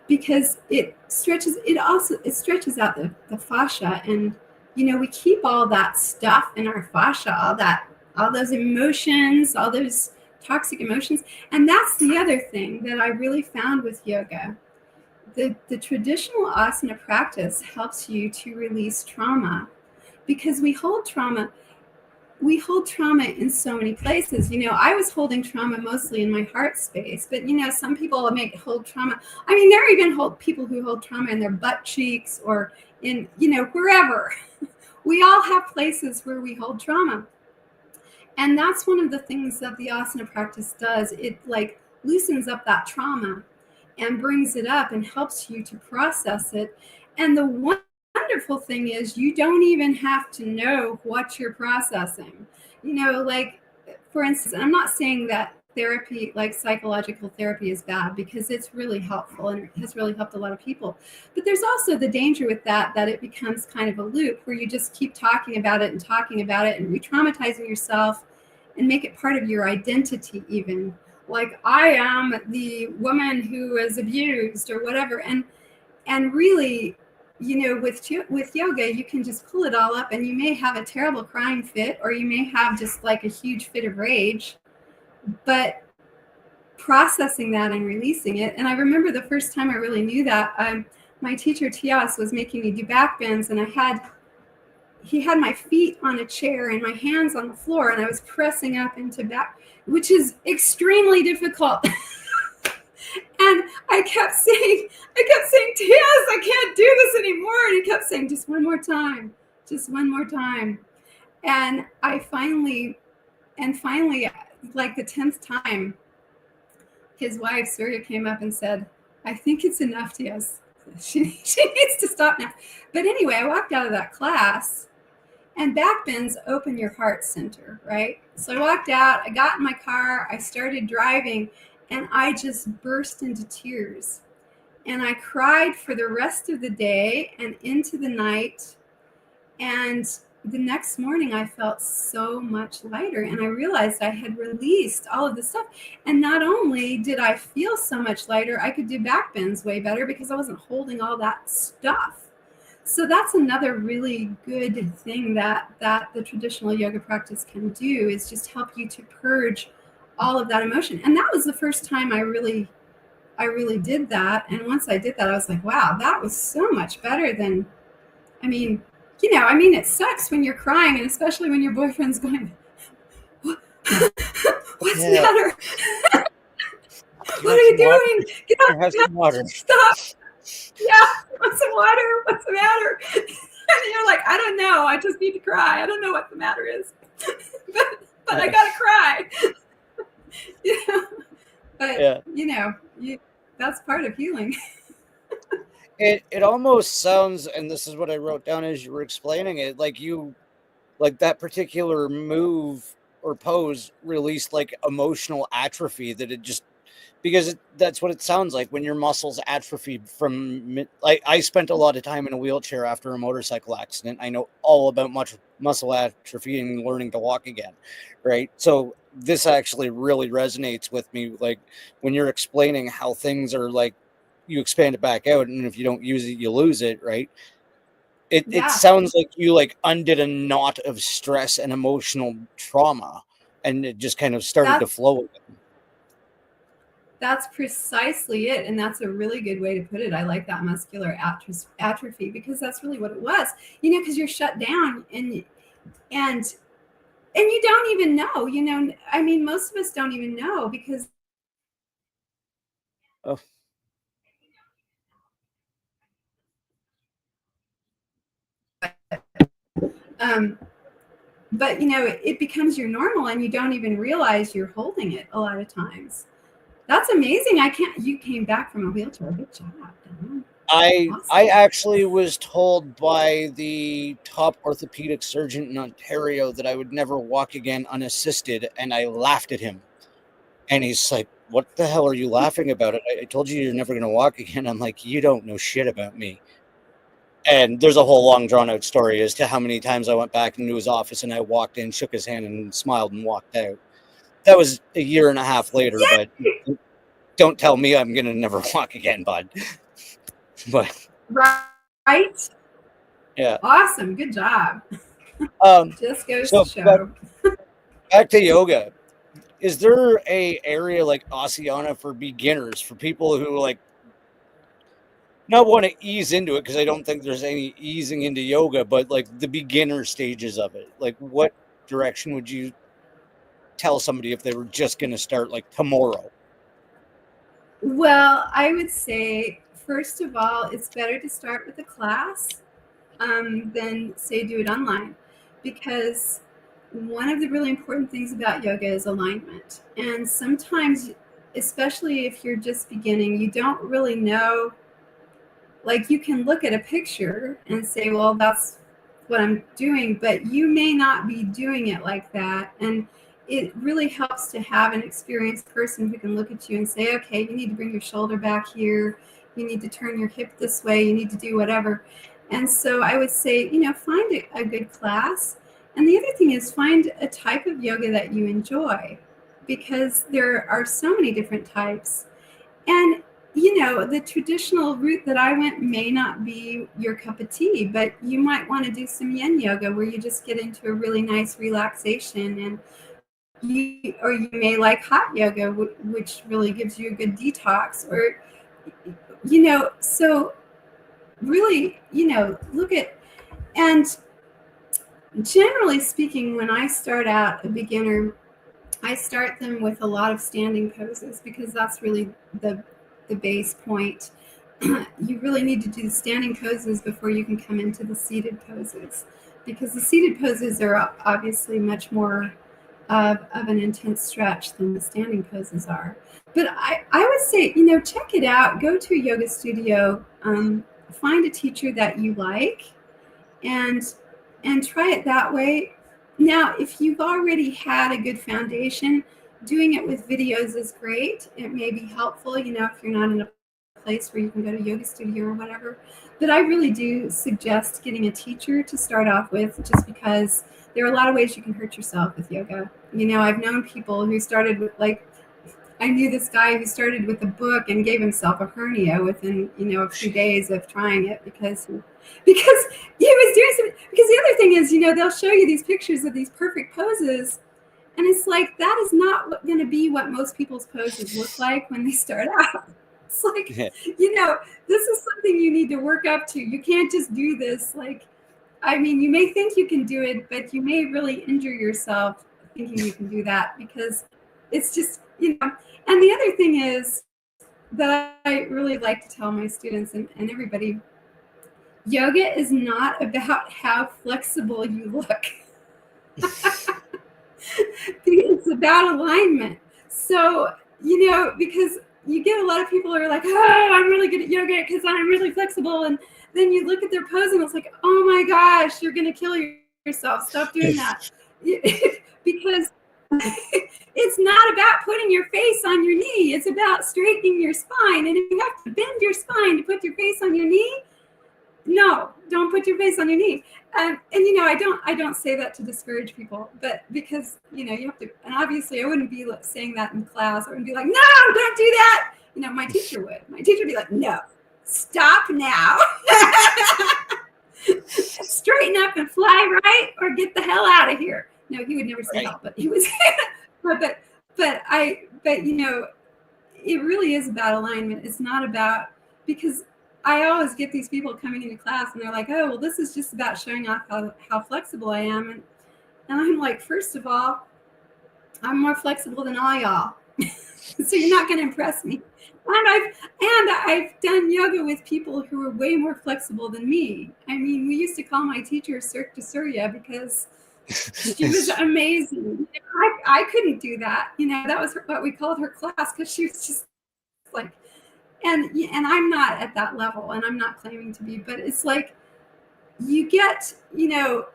because it stretches out the fascia. And we keep all that stuff in our fascia, all those emotions, all those toxic emotions. And that's the other thing that I really found with yoga. The traditional asana practice helps you to release trauma, because we hold trauma in so many places. I was holding trauma mostly in my heart space, but some people hold trauma. I mean, there are even people who hold trauma in their butt cheeks or in, wherever. We all have places where we hold trauma. And that's one of the things that the asana practice does. It loosens up that trauma and brings it up and helps you to process it. And the wonderful thing is, you don't even have to know what you're processing. For instance, I'm not saying that therapy, like psychological therapy, is bad, because it's really helpful and it has really helped a lot of people. But there's also the danger with that it becomes kind of a loop where you just keep talking about it and re-traumatizing yourself and make it part of your identity even. Like, I am the woman who is abused or whatever. And really, with yoga, you can just pull it all up, and you may have a terrible crying fit, or you may have just like a huge fit of rage, but processing that and releasing it. And I remember the first time I really knew that, my teacher Tias was making me do back bends, and he had my feet on a chair and my hands on the floor, and I was pressing up into back, which is extremely difficult. And I kept saying, Tias, I can't do this anymore. And he kept saying, just one more time. And finally, like the 10th time, his wife, Surya, came up and said, I think it's enough, Tias. She needs to stop now. But anyway, I walked out of that class, and back bends open your heart center, right? So I walked out, I got in my car, I started driving, and I just burst into tears. And I cried for the rest of the day and into the night. And the next morning, I felt so much lighter, and I realized I had released all of this stuff. And not only did I feel so much lighter, I could do back bends way better because I wasn't holding all that stuff. So that's another really good thing that the traditional yoga practice can do, is just help you to purge all of that emotion. And that was the first time I really did that. And once I did that, I was like, wow, that was so much better than, it sucks when you're crying, and especially when your boyfriend's going, what's the matter? What are you doing? Get out, Have some water. Stop. Yeah, want some water? What's the matter? And you're like, I don't know. I just need to cry. I don't know what the matter is. but I gotta cry. That's part of healing. It almost sounds, and this is what I wrote down as you were explaining it, like that particular move or pose released like emotional atrophy, that it just, because that's what it sounds like when your muscles atrophy from, like, I spent a lot of time in a wheelchair after a motorcycle accident. I know all about muscle atrophy and learning to walk again, right? So this actually really resonates with me, like when you're explaining how things are, like, you expand it back out, and if you don't use it, you lose it, right? It Yeah. sounds like you like undid a knot of stress and emotional trauma, and it just kind of started to flow again. That's precisely it. And that's a really good way to put it. I like that muscular atrophy, because that's really what it was, you know, because you're shut down and you don't even know, you know, I mean, most of us don't even know because Oh. But, you know, it becomes your normal and you don't even realize you're holding it a lot of times. That's amazing. You came back from a wheelchair. Good job. I actually was told by the top orthopedic surgeon in Ontario that I would never walk again unassisted, and I laughed at him. And he's like, "What the hell are you laughing about? I told you you're never going to walk again." I'm like, "You don't know shit about me." And there's a whole long drawn out story as to how many times I went back into his office and I walked in, shook his hand and smiled and walked out. That was a year and a half later, but don't tell me I'm going to never walk again, bud. But right. Yeah. Awesome. Good job. Just goes to show. Back to yoga. Is there a area like Asana for beginners, for people who like not want to ease into it, because I don't think there's any easing into yoga, but like the beginner stages of it? Like, what direction would you tell somebody if they were just going to start like tomorrow? Well, I would say, first of all, it's better to start with a class than say do it online, because one of the really important things about yoga is alignment. And sometimes, especially if you're just beginning, you don't really know. Like, you can look at a picture and say, well, that's what I'm doing, but you may not be doing it like that. And it really helps to have an experienced person who can look at you and say, okay, you need to bring your shoulder back here. You need to turn your hip this way. You need to do whatever. And so I would say, you know, find a good class. And the other thing is, find a type of yoga that you enjoy, because there are so many different types. And, you know, the traditional route that I went may not be your cup of tea, but you might want to do some yin yoga where you just get into a really nice relaxation. And you may like hot yoga, which really gives you a good detox, or, you know, so really, you know, look at, and generally speaking, when I start out a beginner, I start them with a lot of standing poses, because that's really the base point. You really need to do the standing poses before you can come into the seated poses, because the seated poses are obviously much more of an intense stretch than the standing poses are. But I would say, you know, check it out. Go to a yoga studio, find a teacher that you like, and try it that way. Now, if you've already had a good foundation, doing it with videos is great. It may be helpful, you know, if you're not in a place where you can go to a yoga studio or whatever. But I really do suggest getting a teacher to start off with, just because there are a lot of ways you can hurt yourself with yoga. You know, I've known people who started with, like, I knew this guy who started with a book and gave himself a hernia within, you know, a few days of trying it, because he was doing something. Because the other thing is, you know, they'll show you these pictures of these perfect poses, and it's like, that is not going to be what most people's poses look like when they start out. It's like, you know, this is something you need to work up to. You can't just do this. Like, I mean, you may think you can do it, but you may really injure yourself thinking you can do that, because it's just, you know. And the other thing is that I really like to tell my students and everybody, yoga is not about how flexible you look. It's about alignment. So, you know, because you get a lot of people who are like, oh, I'm really good at yoga because I'm really flexible. And then you look at their pose and it's like, oh my gosh, you're going to kill yourself. Stop doing that. Because it's not about putting your face on your knee. It's about straightening your spine. And if you have to bend your spine to put your face on your knee, no, don't put your face on your knee. And you know, I don't say that to discourage people, but because, you know, you have to. And obviously, I wouldn't be saying that in class. I wouldn't be like, no, don't do that. You know, my teacher would. My teacher would be like, no, stop now. straighten up and fly right, or get the hell out of here. No, he would never say hell, but he was, but you know, it really is about alignment. It's not about, because I always get these people coming into class and they're like, oh, well, this is just about showing off how flexible I am. And I'm like, first of all, I'm more flexible than all y'all. So you're not going to impress me. And I've done yoga with people who are way more flexible than me. I mean, we used to call my teacher Cirque du Surya because she was amazing. I couldn't do that. You know, that was what we called her class, because she was just like, and I'm not at that level, and I'm not claiming to be, but it's like, you get, you know,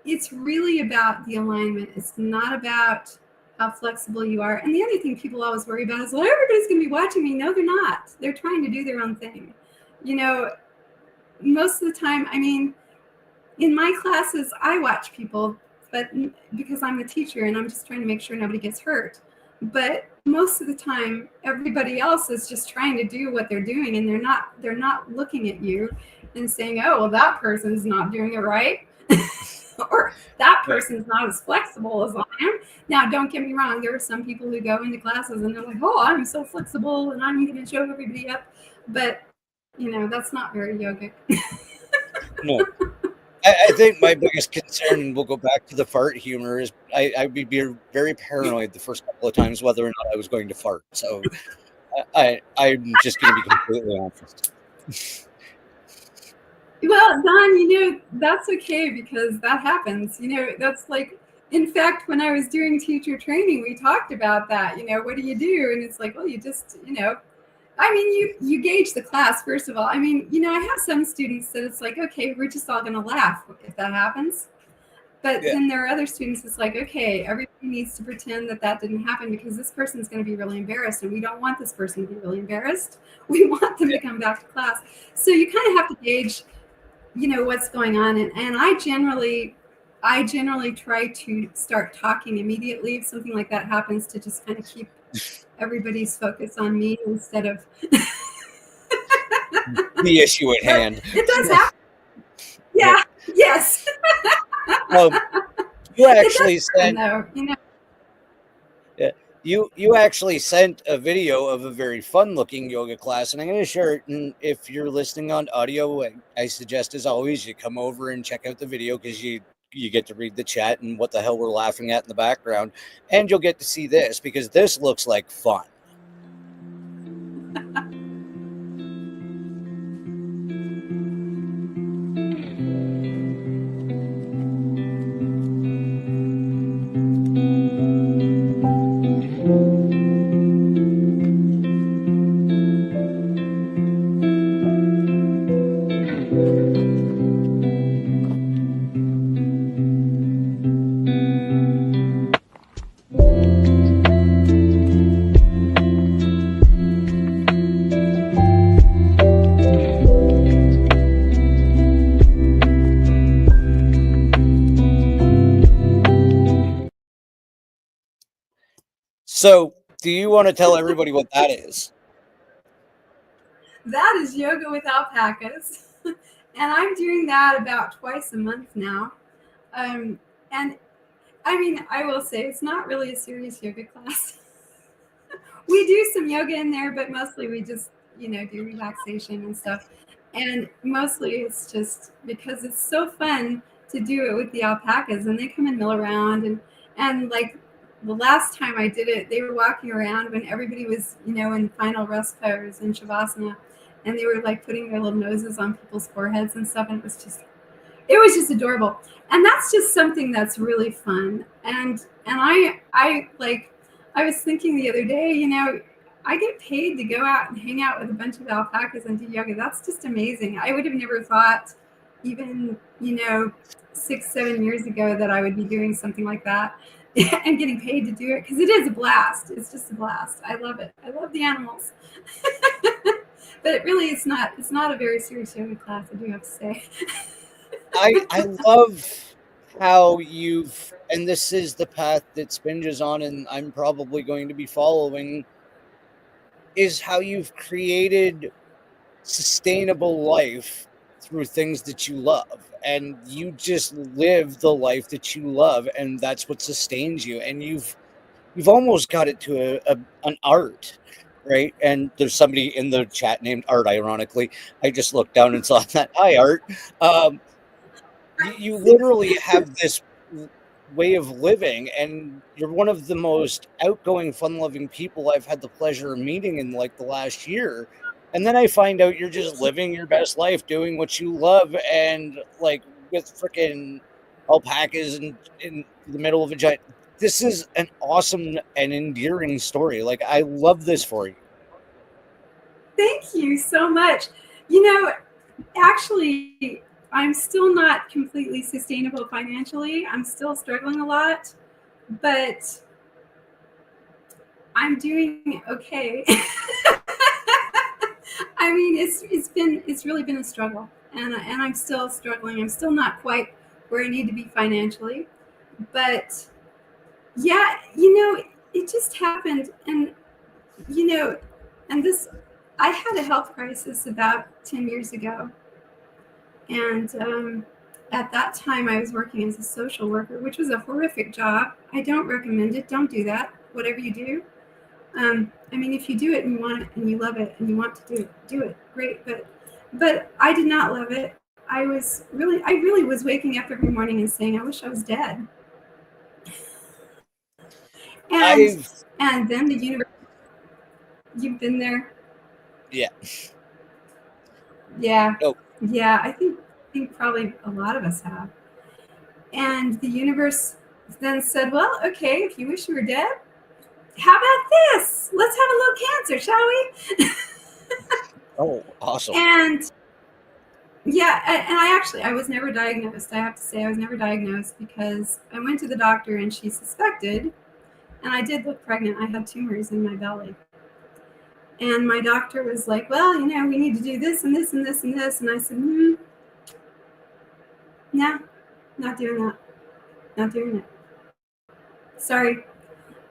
it's really about the alignment. It's not about how flexible you are. And the other thing people always worry about is, well, everybody's going to be watching me. No, they're not. They're trying to do their own thing. You know, most of the time, I mean, in my classes, I watch people, but because I'm the teacher and I'm just trying to make sure nobody gets hurt. But most of the time, everybody else is just trying to do what they're doing, and they're not looking at you and saying, oh, well, that person's not doing it right. Or that person's not as flexible as I am. Now, don't get me wrong. There are some people who go into classes and they're like, oh, I'm so flexible and I'm going to show everybody up. But, you know, that's not very yogic. No. I think my biggest concern, and we'll go back to the fart humor, is I'd be very paranoid the first couple of times whether or not I was going to fart. So I'm just going to be completely honest. Well, Don, you know, that's okay, because that happens. You know, that's like, in fact, when I was doing teacher training, we talked about that. You know, what do you do? And it's like, well, you just, you know, I mean, you gauge the class, first of all. I mean, you know, I have some students that it's like, okay, we're just all going to laugh if that happens. But then there are other students that's like, okay, everybody needs to pretend that didn't happen, because this person's going to be really embarrassed, and we don't want this person to be really embarrassed. We want them to come back to class. So you kind of have to gauge, you know, what's going on. And I generally try to start talking immediately if something like that happens, to just kind of keep everybody's focus on me instead of the issue at hand. It does happen. Yeah. Yes. You actually sent, you know. You actually sent a video of a very fun looking yoga class, and I'm going to share it. And if you're listening on audio, I suggest, as always, you come over and check out the video, because you get to read the chat and what the hell we're laughing at in the background, and you'll get to see this, because this looks like fun. So, do you want to tell everybody what that is? That is yoga with alpacas. And I'm doing that about twice a month now. And I mean, I will say it's not really a serious yoga class. We do some yoga in there, but mostly we just, you know, do relaxation and stuff. And mostly it's just because it's so fun to do it with the alpacas, and they come and mill around, and like the last time I did it, they were walking around when everybody was, you know, in final rest pose in Shavasana, and they were like putting their little noses on people's foreheads and stuff, and it was just adorable. And that's just something that's really fun. And I was thinking the other day, you know, I get paid to go out and hang out with a bunch of alpacas and do yoga. That's just amazing. I would have never thought, even, you know, 6-7 years ago, that I would be doing something like that and getting paid to do it, because it is a blast. It's just a blast. I love it. I love the animals. But it really is not. It's not a very serious yoga class, I do have to say. I love how you've, and this is the path that Spinge on, and I'm probably going to be following, is how you've created sustainable life through things that you love, and you just live the life that you love, and that's what sustains you. And you've almost got it to an art, right? And there's somebody in the chat named Art, ironically. I just looked down and saw that. Hi, Art. You literally have this way of living, and you're one of the most outgoing, fun-loving people I've had the pleasure of meeting in like the last year. And then I find out you're just living your best life, doing what you love, and like with freaking alpacas and in the middle of a giant. This is an awesome and endearing story. Like, I love this for you. Thank you so much. Actually, I'm still not completely sustainable financially. I'm still struggling a lot, but I'm doing okay. I mean, it's really been a struggle, and I'm still struggling. I'm still not quite where I need to be financially, but yeah, it just happened, and this, I had a health crisis about 10 years ago, and at that time I was working as a social worker, which was a horrific job. I don't recommend it. Don't do that. Whatever you do. I mean, if you do it and you want it and you love it and you want to do it, great. But I did not love it. I really was waking up every morning and saying, I wish I was dead. And then the universe, you've been there. Yeah. Yeah. Oh. Yeah. I think probably a lot of us have. And the universe then said, well, okay, if you wish you were dead, how about this? Let's have a little cancer, shall we? Oh, awesome. And yeah, and I was never diagnosed. I have to say I was never diagnosed because I went to the doctor and she suspected, and I did look pregnant. I had tumors in my belly. And my doctor was like, well, we need to do this and this and this and this. And I said, no, not doing that. Not doing it. Sorry.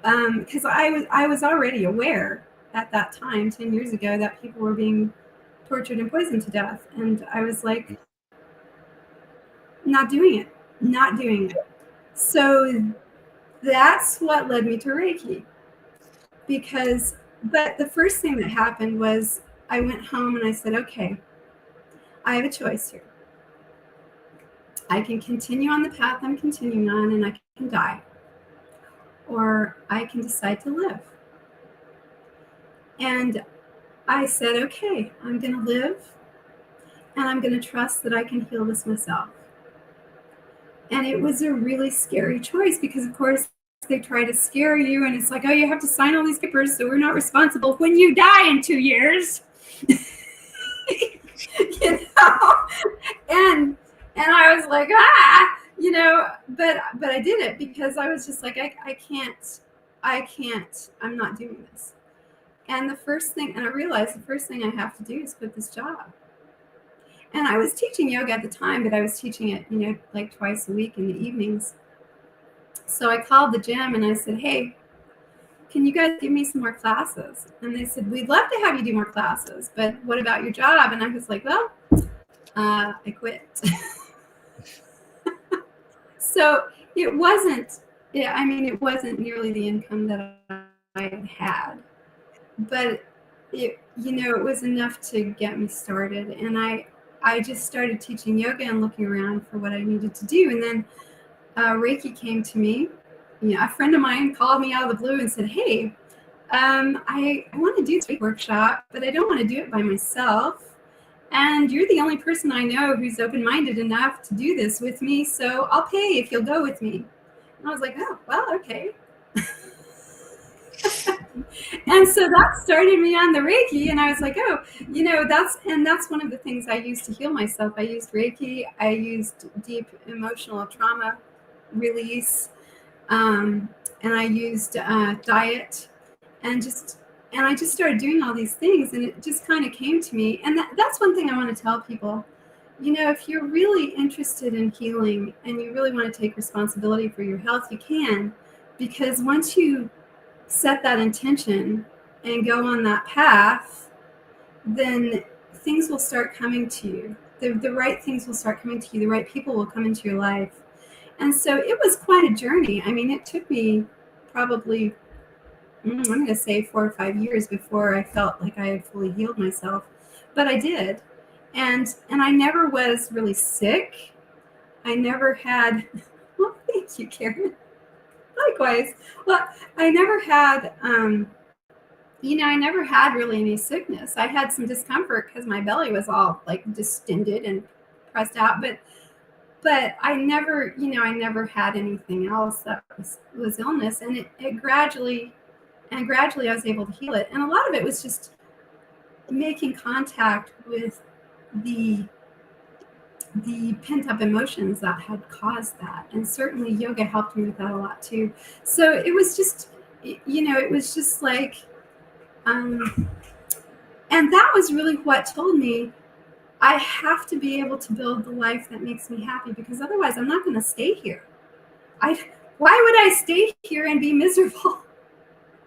Because I was already aware at that time, 10 years ago, that people were being tortured and poisoned to death. And I was like, not doing it. So that's what led me to Reiki. But the first thing that happened was I went home and I said, okay, I have a choice here. I can continue on the path I'm continuing on and I can die. Or I can decide to live. And I said, okay, I'm going to live and I'm going to trust that I can heal this myself. And it was a really scary choice because, of course, they try to scare you and it's like, oh, you have to sign all these papers so we're not responsible when you die in 2 years. And I was like, but I did it because I was just like, I can't, I'm not doing this. And I realized the first thing I have to do is quit this job. And I was teaching yoga at the time, but I was teaching it, like twice a week in the evenings. So I called the gym and I said, hey, can you guys give me some more classes? And they said, we'd love to have you do more classes, but what about your job? And I was like, well, I quit. So it wasn't nearly the income that I had, but it was enough to get me started. And I just started teaching yoga and looking around for what I needed to do. And then Reiki came to me. A friend of mine called me out of the blue and said, hey, I want to do this workshop, but I don't want to do it by myself. And you're the only person I know who's open-minded enough to do this with me, so I'll pay if you'll go with me. And I was like, oh, well, okay. And so that started me on the Reiki, and I was like, oh, that's one of the things I used to heal myself. I used Reiki, I used deep emotional trauma release, and I used diet, and I just started doing all these things, and it just kind of came to me. And that's one thing I want to tell people. If you're really interested in healing and you really want to take responsibility for your health, you can, because once you set that intention and go on that path, then things will start coming to you. The right things will start coming to you. The right people will come into your life. And so it was quite a journey. I mean, it took me probably, I'm going to say 4 or 5 years before I felt like I had fully healed myself. But I did. And I never was really sick. I never had, well, thank you, Karen. Likewise. Well, I never had, I never had really any sickness. I had some discomfort because my belly was all like distended and pressed out, but I never, I never had anything else that was illness. And it gradually I was able to heal it. And a lot of it was just making contact with the pent up emotions that had caused that. And certainly yoga helped me with that a lot too. So it was just, it was just like, and that was really what told me I have to be able to build the life that makes me happy, because otherwise I'm not going to stay here. Why would I stay here and be miserable?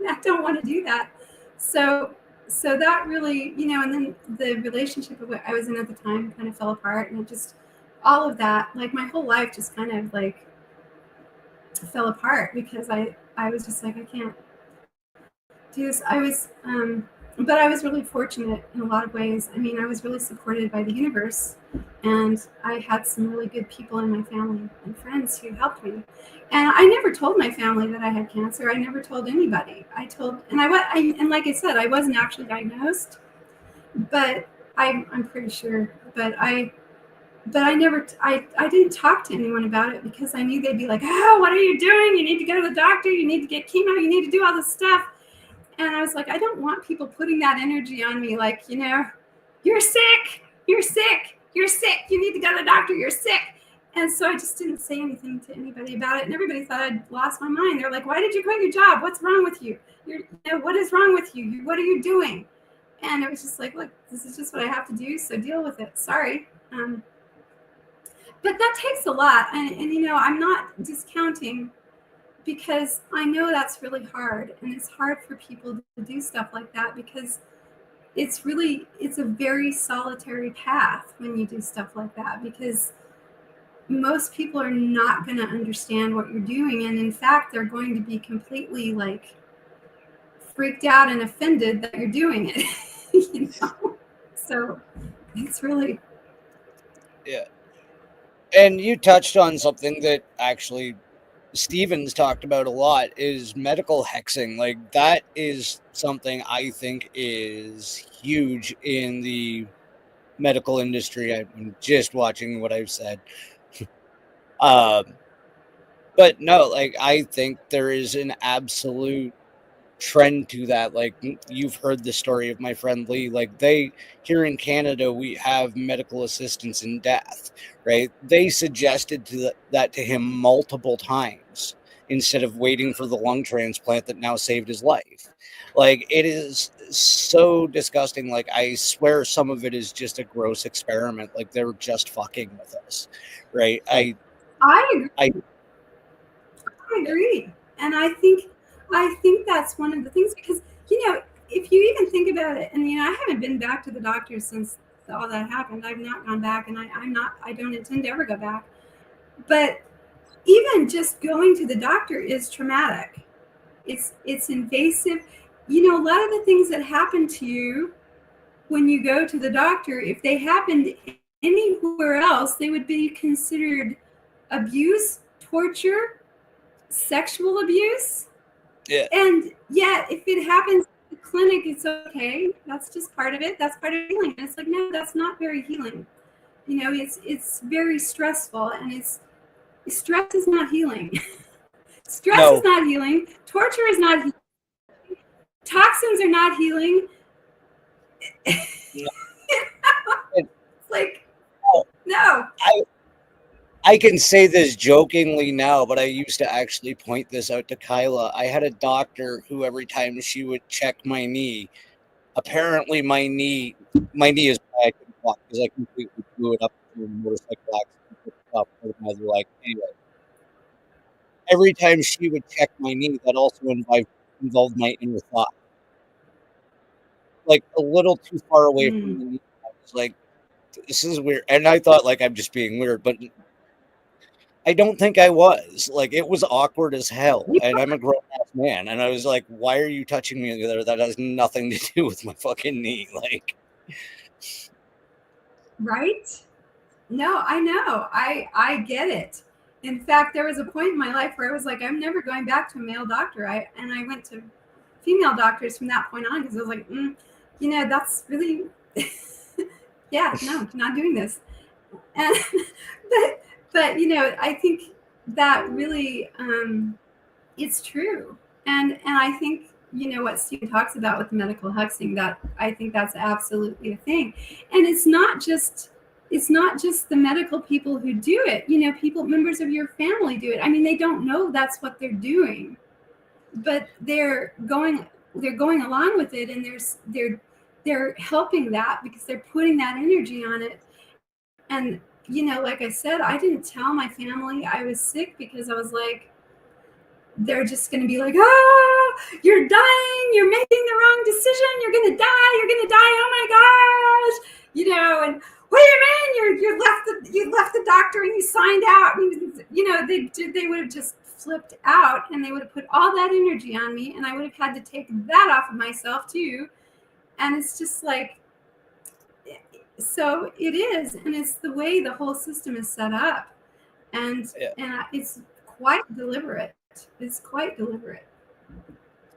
I don't want to do that. So that really, and then the relationship I was in at the time kind of fell apart, and it just, all of that, like my whole life just kind of like fell apart because I was just like, I can't do this. But I was really fortunate in a lot of ways. I mean, I was really supported by the universe, and I had some really good people in my family and friends who helped me. And I never told my family that I had cancer. I never told anybody. And like I said, I wasn't actually diagnosed, but I'm pretty sure. But I didn't talk to anyone about it because I knew they'd be like, oh, what are you doing? You need to go to the doctor. You need to get chemo. You need to do all this stuff. And I was like, I don't want people putting that energy on me. Like, you're sick, you're sick, you're sick. You need to go to the doctor. You're sick. And so I just didn't say anything to anybody about it. And everybody thought I'd lost my mind. They're like, why did you quit your job? What's wrong with you? What is wrong with you? What are you doing? And it was just like, look, this is just what I have to do. So deal with it. Sorry. But that takes a lot. And I'm not discounting, because I know that's really hard, and it's hard for people to do stuff like that, because it's a very solitary path when you do stuff like that, because most people are not going to understand what you're doing. And in fact, they're going to be completely like freaked out and offended that you're doing it. So it's really. Yeah. And you touched on something that actually Stevens talked about a lot, is medical hexing. Like, that is something I think is huge in the medical industry. I'm just watching what I've said. But no, like, I think there is an absolute trend to that. Like, you've heard the story of my friend Lee. Like, here in Canada, we have medical assistance in death, right? They suggested that to him multiple times instead of waiting for the lung transplant that now saved his life. Like, it is so disgusting. Like, I swear some of it is just a gross experiment. Like, they're just fucking with us, right? I agree. And I think that's one of the things, because, if you even think about it, and, I haven't been back to the doctor since all that happened. I've not gone back, and I don't intend to ever go back. But even just going to the doctor is traumatic. It's invasive. A lot of the things that happen to you when you go to the doctor, if they happened anywhere else, they would be considered abuse, torture, sexual abuse. Yeah. And yet, if it happens in the clinic, it's okay. That's just part of it. That's part of healing. And it's like, no, that's not very healing. It's very stressful, and stress is not healing. Stress is not healing. Torture is not healing. Toxins are not healing. No. It's like, no. I can say this jokingly now, but I used to actually point this out to Kyla. I had a doctor who, every time she would check my knee, apparently my knee is why I couldn't walk, because I completely blew it up in a motorcycle accident. Like, anyway, every time she would check my knee, that also involved my inner thought. Like, a little too far away from the knee, I was like, this is weird. And I thought like I'm just being weird, but I don't think I was. Like, it was awkward as hell. And I'm a grown ass man. And I was like, why are you touching me there? That has nothing to do with my fucking knee. Like, Right? No, I know. I get it. In fact, there was a point in my life where I was like, I'm never going back to a male doctor. I went to female doctors from that point on because I was like, that's really, yeah, no, not doing this. And but I think that really it's true. And I think what Stephen talks about with the medical hexing, that I think that's absolutely a thing. And it's not just the medical people who do it. People, members of your family do it. I mean, they don't know that's what they're doing, but they're going along with it, and they're helping that because they're putting that energy on it. And like I said, I didn't tell my family I was sick because I was like, they're just going to be like, you're dying, you're making the wrong decision, you're going to die, oh my gosh, and what do you mean you left the doctor and you signed out? And, they would have just flipped out, and they would have put all that energy on me, and I would have had to take that off of myself too. And it's just like, so it is, and it's the way the whole system is set up, and it's quite deliberate. It's quite deliberate.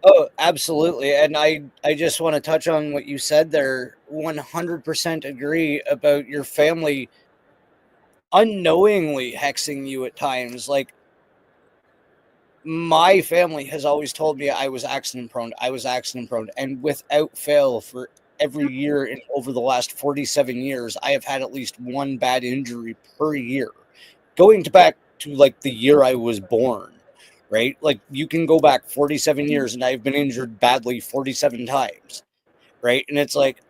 oh, absolutely. And I just want to touch on what you said there. 100% agree about your family unknowingly hexing you at times. Like, my family has always told me I was accident prone. And without fail, for every year in over the last 47 years, I have had at least one bad injury per year, going back to like the year I was born, right? Like, you can go back 47 years and I've been injured badly 47 times, right? And it's like,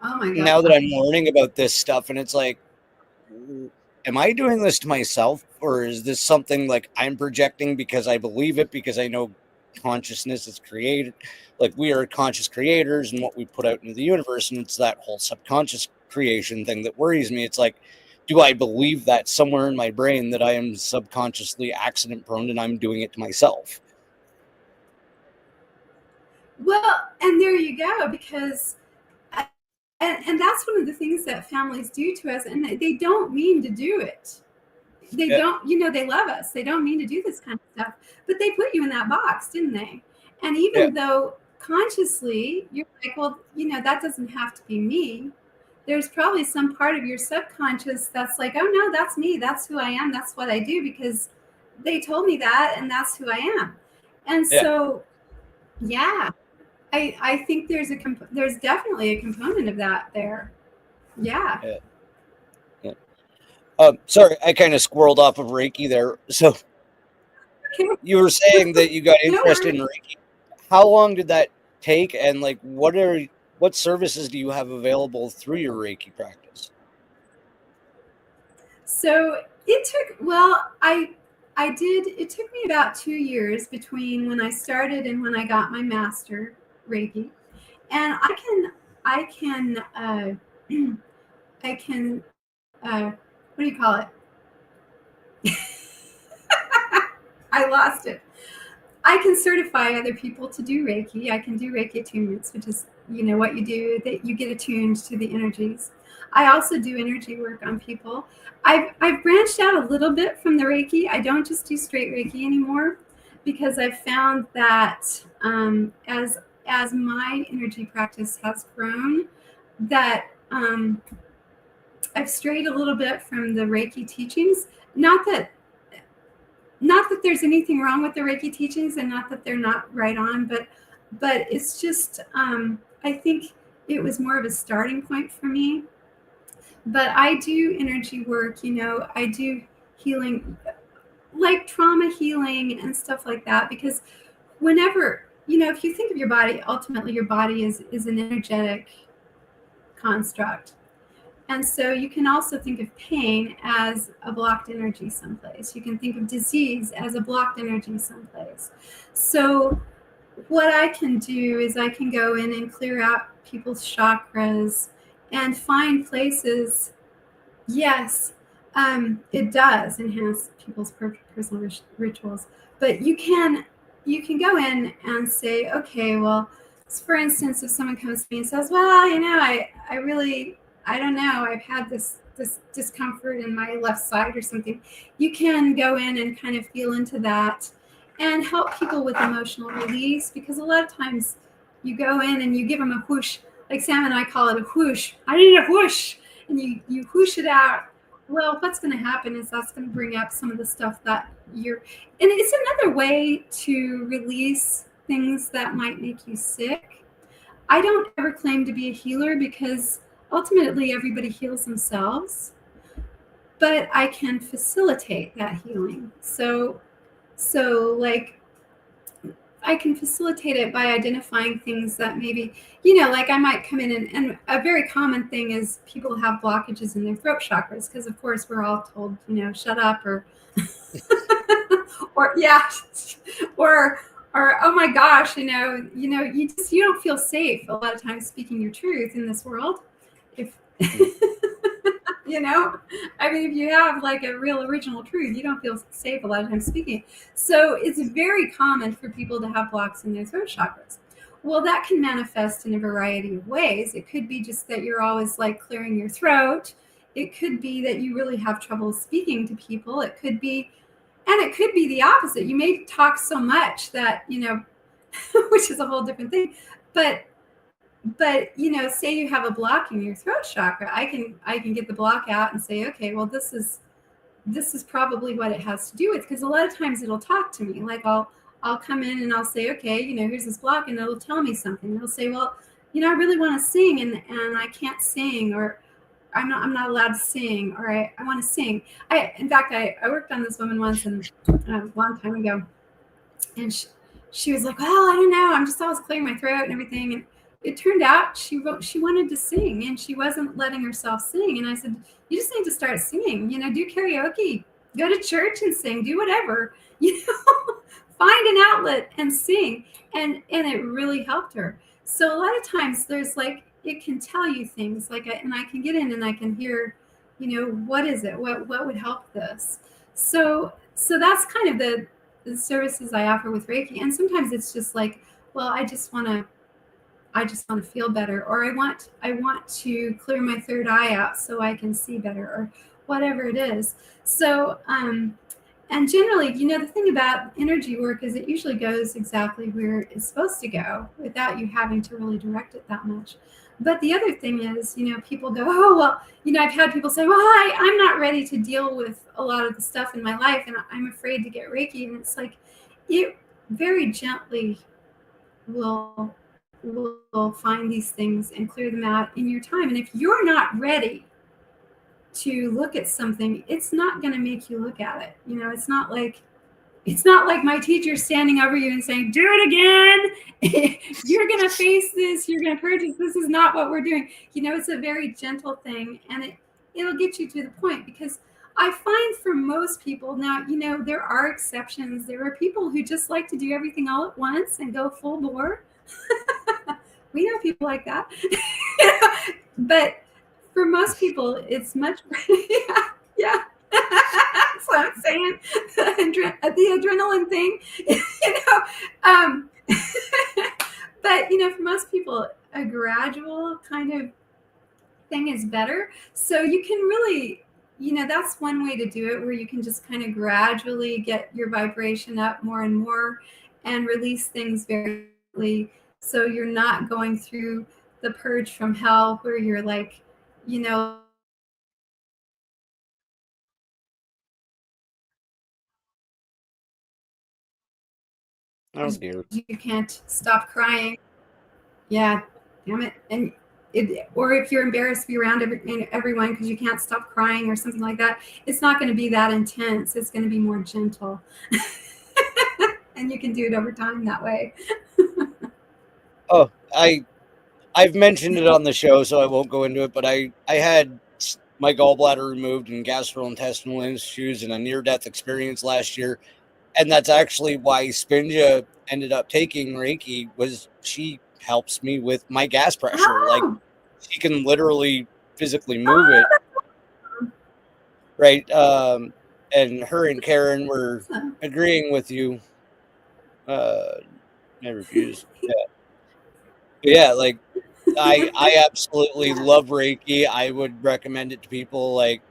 oh my God, now that I'm learning about this stuff, and it's like, am I doing this to myself, or is this something like I'm projecting because I believe it, because I know consciousness is created, like we are conscious creators and what we put out into the universe, and it's that whole subconscious creation thing that worries me. It's like, do I believe that somewhere in my brain that I am subconsciously accident prone and I'm doing it to myself? Well, and there you go, because and that's one of the things that families do to us, and they don't mean to do it. They don't, they love us. They don't mean to do this kind of stuff, but they put you in that box, didn't they? And even though consciously you're like, well, that doesn't have to be me. There's probably some part of your subconscious that's like, oh no, that's me. That's who I am. That's what I do because they told me that, and that's who I am. And so, I think there's definitely a component of that there. Yeah. Sorry, I kind of squirreled off of Reiki there. So you were saying that you got interested in Reiki. How long did that take, and like what services do you have available through your Reiki practice? So it took, it took me about 2 years between when I started and when I got my master Reiki. And I can what do you call it? I lost it. I can certify other people to do Reiki. I can do Reiki attunements, which is, what you do, that you get attuned to the energies. I also do energy work on people. I've branched out a little bit from the Reiki. I don't just do straight Reiki anymore, because I've found that as my energy practice has grown, that I've strayed a little bit from the Reiki teachings. Not that there's anything wrong with the Reiki teachings, and not that they're not right on, but it's just, I think it was more of a starting point for me. But I do energy work, I do healing, like trauma healing and stuff like that, because whenever, if you think of your body, ultimately your body is an energetic construct. And so you can also think of pain as a blocked energy someplace. You can think of disease as a blocked energy someplace. So what I can do is I can go in and clear out people's chakras and find places. Yes, it does enhance people's personal rituals, but you can go in and say, okay, well, for instance, if someone comes to me and says, well, I really, I don't know, I've had this discomfort in my left side or something, you can go in and kind of feel into that and help people with emotional release, because a lot of times you go in and you give them a whoosh, like Sam and I call it a whoosh. I need a whoosh. And you whoosh it out. Well, what's going to happen is that's going to bring up some of the stuff that you're, and it's another way to release things that might make you sick. I don't ever claim to be a healer, because ultimately everybody heals themselves, but I can facilitate that healing. So like, I can facilitate it by identifying things that maybe, like I might come in and a very common thing is people have blockages in their throat chakras, because of course we're all told, shut up, or or yeah, or oh my gosh, you don't feel safe a lot of times speaking your truth in this world. If I mean, if you have like a real original truth, you don't feel safe a lot of times speaking. So it's very common for people to have blocks in their throat chakras. Well, that can manifest in a variety of ways. It could be just that you're always like clearing your throat. It could be that you really have trouble speaking to people. It could be the opposite. You may talk so much that, which is a whole different thing. But say you have a block in your throat chakra, I can get the block out and say, okay, well, this is probably what it has to do with, because a lot of times it'll talk to me. Like I'll come in and I'll say, okay, here's this block, and it'll tell me something. It'll say, well, I really want to sing, and I can't sing, or I'm not allowed to sing, or I want to sing. In fact, I worked on this woman once, and a long time ago, and she was like, well, I don't know, I'm just always clearing my throat and everything. And it turned out she wanted to sing, and she wasn't letting herself sing. And I said, you just need to start singing, do karaoke, go to church and sing, do whatever, find an outlet and sing. And it really helped her. So a lot of times there's like, it can tell you things like, and I can get in and I can hear, what is it? What would help this? So that's kind of the services I offer with Reiki. And sometimes it's just like, well, I just want to feel better, or I want to clear my third eye out so I can see better, or whatever it is. So, and generally, the thing about energy work is it usually goes exactly where it's supposed to go without you having to really direct it that much. But the other thing is, people go, oh, well, I've had people say, well, I'm not ready to deal with a lot of the stuff in my life, and I'm afraid to get Reiki. And it's like, it very gently will find these things and clear them out in your time. And if you're not ready to look at something, it's not going to make you look at it. It's not like my teacher standing over you and saying, do it again. You're going to face this. You're going to purchase. This is not what we're doing. It's a very gentle thing, and it'll get you to the point, because I find for most people now, there are exceptions. There are people who just like to do everything all at once and go full bore. We know people like that. But for most people, it's much yeah. That's what I'm saying. The adrenaline thing, but for most people, a gradual kind of thing is better. So you can really, that's one way to do it, where you can just kind of gradually get your vibration up more and more and release things very quickly. So you're not going through the purge from hell where you're like, Oh dear. you can't stop crying. Yeah, damn it. And or if you're embarrassed to be around everyone because you can't stop crying or something like that, it's not going to be that intense. It's going to be more gentle. And you can do it over time that way. Oh, I've mentioned it on the show, so I won't go into it, but I had my gallbladder removed and gastrointestinal issues and a near-death experience last year. And that's actually why Spinja ended up taking Reiki, was she helps me with my gas pressure. Oh. Like, she can literally physically move it. Right. And her and Karen were agreeing with you. I refuse. Yeah. Yeah, like I absolutely love Reiki. I would recommend it to people. Like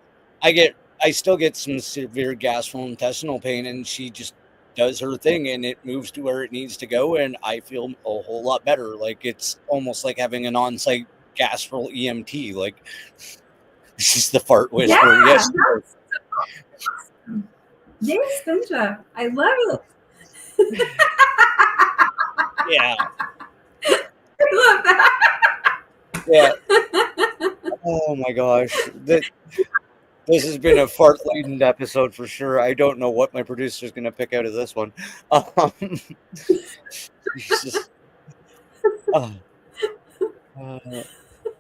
I still get some severe gastrointestinal pain, and she just does her thing and it moves to where it needs to go, and I feel a whole lot better. Like it's almost like having an on-site gastro EMT. Like this is the fart whisperer. Yeah, Yes. that's awesome. Yes, Benja. I love it. Yeah. I love that. Yeah. Oh my gosh. This has been a fart-laden episode for sure. I don't know what my producer is going to pick out of this one. Jesus.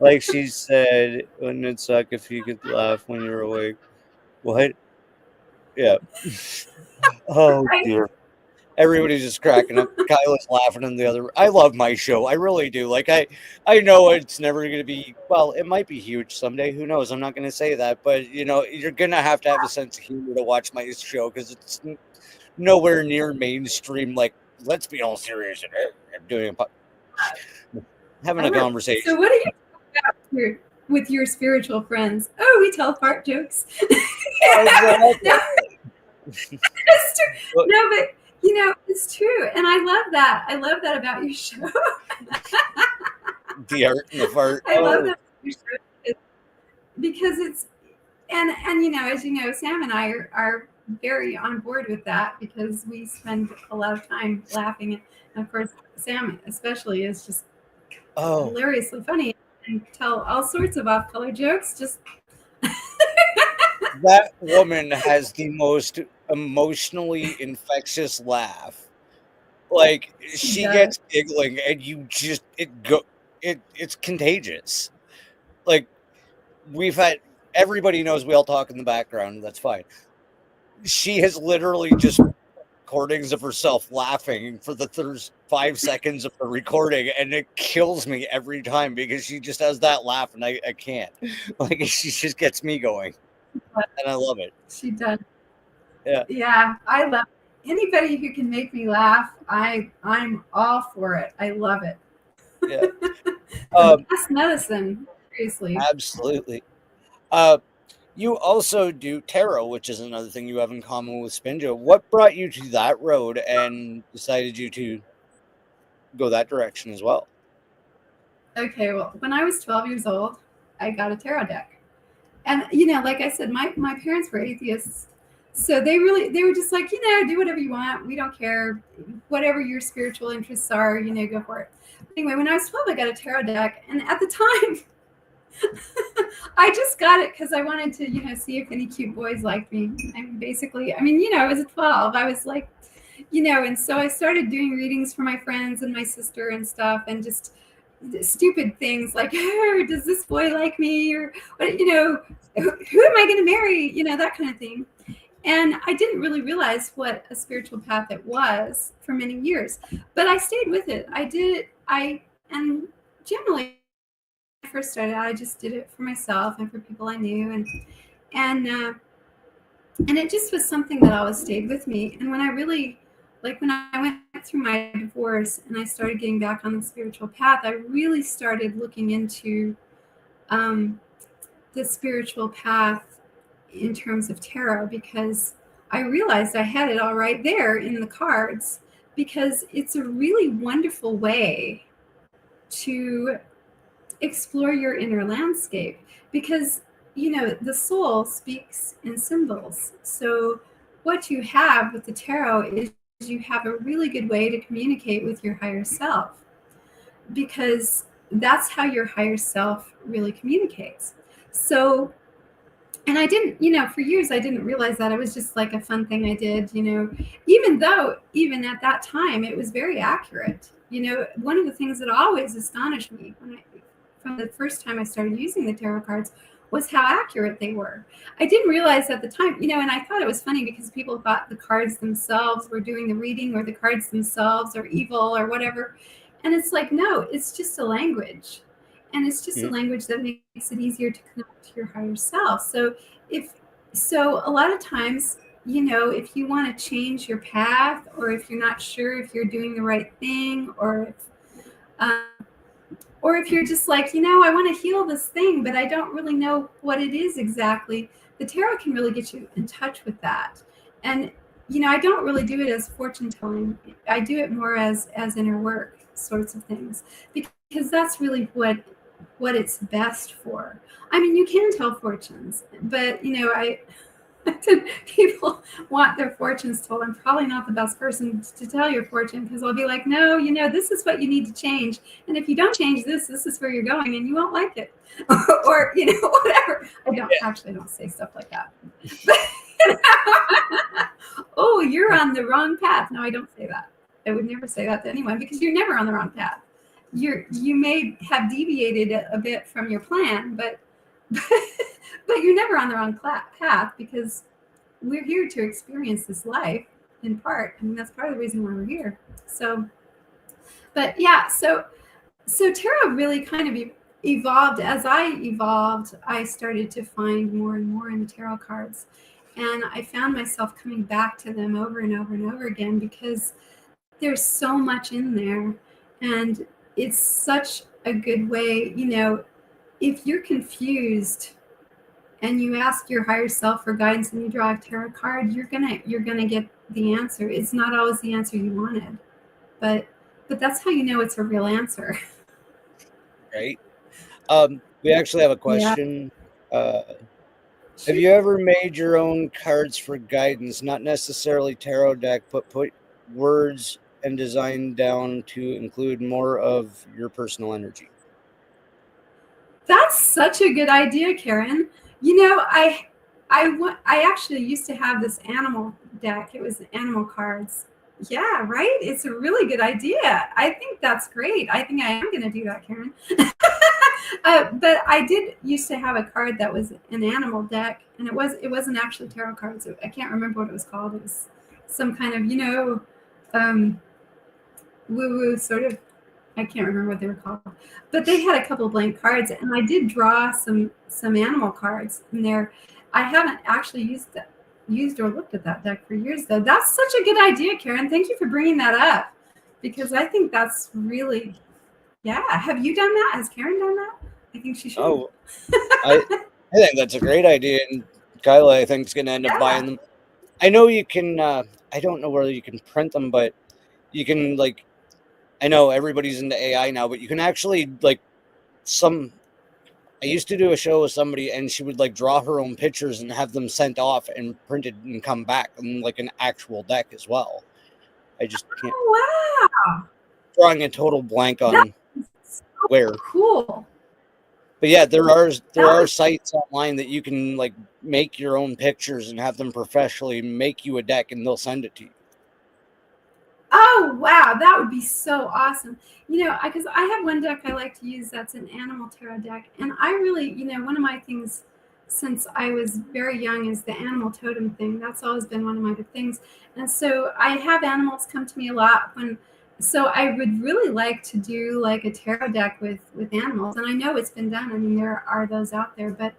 Like she said, wouldn't it suck if you could laugh when you're awake? What? Yeah. Oh dear. Everybody's just cracking up. Kyla's laughing in the other. I love my show. I really do. Like I know it's never going to be. Well, it might be huge someday. Who knows? I'm not going to say that, but you're going to have a sense of humor to watch my show because it's nowhere near mainstream. Like, let's be all serious. I'm doing having a conversation. So, what are you talking about with your spiritual friends? Oh, we tell fart jokes. No, it's true. No, but. It's true. And I love that. I love that about your show. The art and the fart. I love that about your show because it's, and as you know, Sam and I are very on board with that because we spend a lot of time laughing. And of course, Sam especially is just hilariously funny and tell all sorts of off-color jokes. Just that woman has the most emotionally infectious laugh. Like she gets giggling and you just it's contagious. Like we've had everybody knows we all talk in the background, that's fine. She has literally just recordings of herself laughing for the first 5 seconds of the recording, and it kills me every time because she just has that laugh and I can't. Like she just gets me going. And I love it. She does. Yeah. Yeah, I love anybody who can make me laugh. I'm all for it. I love it. Yeah. That's medicine. Seriously. Absolutely. You also do tarot, which is another thing you have in common with Spinjo. What brought you to that road and decided you to go that direction as well? Okay, well, when I was 12 years old, I got a tarot deck. And, like I said, my parents were atheists. So they were just like, do whatever you want. We don't care. Whatever your spiritual interests are, go for it. Anyway, when I was 12, I got a tarot deck. And at the time, I just got it because I wanted to, see if any cute boys liked me. I was at 12. I was like, and so I started doing readings for my friends and my sister and stuff, and just stupid things like, oh, does this boy like me? Or, who am I going to marry? That kind of thing. And I didn't really realize what a spiritual path it was for many years, but I stayed with it. I did it. And generally, when I first started out, I just did it for myself and for people I knew. And it just was something that always stayed with me. And when I really, when I went through my divorce and I started getting back on the spiritual path, I really started looking into the spiritual path in terms of tarot, because I realized I had it all right there in the cards, because it's a really wonderful way to explore your inner landscape, because the soul speaks in symbols. So what you have with the tarot is you have a really good way to communicate with your higher self, because that's how your higher self really communicates. So, and I didn't, for years, I didn't realize that. It was just like a fun thing I did, even though, even at that time, it was very accurate. One of the things that always astonished me from the first time I started using the tarot cards was how accurate they were. I didn't realize at the time, and I thought it was funny because people thought the cards themselves were doing the reading, or the cards themselves are evil or whatever. And it's like, no, it's just a language. And it's just a Mhm. language that makes it easier to connect to your higher self. So a lot of times, if you want to change your path, or if you're not sure if you're doing the right thing, um, or if you're just like, I want to heal this thing, but I don't really know what it is exactly, the tarot can really get you in touch with that. And, I don't really do it as fortune telling. I do it more as inner work sorts of things, because that's really what it's best for. I mean, you can tell fortunes, but, people want their fortunes told. I'm probably not the best person to tell your fortune, because I'll be like, no, this is what you need to change. And if you don't change this is where you're going, and you won't like it. Or, whatever. I don't say stuff like that. Oh, you're on the wrong path. No, I don't say that. I would never say that to anyone, because you're never on the wrong path. You may have deviated a bit from your plan, but but you're never on the wrong path, because we're here to experience this life in part. I mean, that's part of the reason why we're here. So, but yeah, so tarot really kind of evolved. As I evolved, I started to find more and more in the tarot cards, and I found myself coming back to them over and over and over again, because there's so much in there, and it's such a good way. If you're confused and you ask your higher self for guidance and you draw a tarot card, you're gonna get the answer. It's not always the answer you wanted, but that's how you know it's a real answer. Right. We actually have a Yeah. question. Have Shoot. you ever made your own cards for guidance? Not necessarily tarot deck, but put words and design down to include more of your personal energy. That's such a good idea, Karen. I actually used to have this animal deck. It was animal cards. Yeah, right? It's a really good idea. I think that's great. I think I am going to do that, Karen. But I did used to have a card that was an animal deck, and it wasn't actually tarot cards. I can't remember what it was called. It was some kind of um, woo-woo sort of. I can't remember what they were called, but they had a couple blank cards, and I did draw some animal cards in there. I haven't actually used or looked at that deck for years, though. That's such a good idea, Karen. Thank you for bringing that up, because I think that's really, yeah. Have you done that? Has Karen done that? I think she should. Oh, I think that's a great idea, and Kyla, I think, is going to end up buying them. I know you can. I don't know whether you can print them, but you can, like. I know everybody's into AI now, but you can actually, like, I used to do a show with somebody, and she would, like, draw her own pictures and have them sent off and printed and come back in, like, an actual deck as well. I just can't. Oh, wow. Drawing a total blank on so where. Cool. But yeah, there are sites online that you can, like, make your own pictures and have them professionally make you a deck, and they'll send it to you. Oh, wow. That would be so awesome. Because I have one deck I like to use that's an animal tarot deck. And I really, one of my things since I was very young is the animal totem thing. That's always been one of my big things. And so I have animals come to me a lot so I would really like to do like a tarot deck with animals. And I know it's been done. I mean, there are those out there, but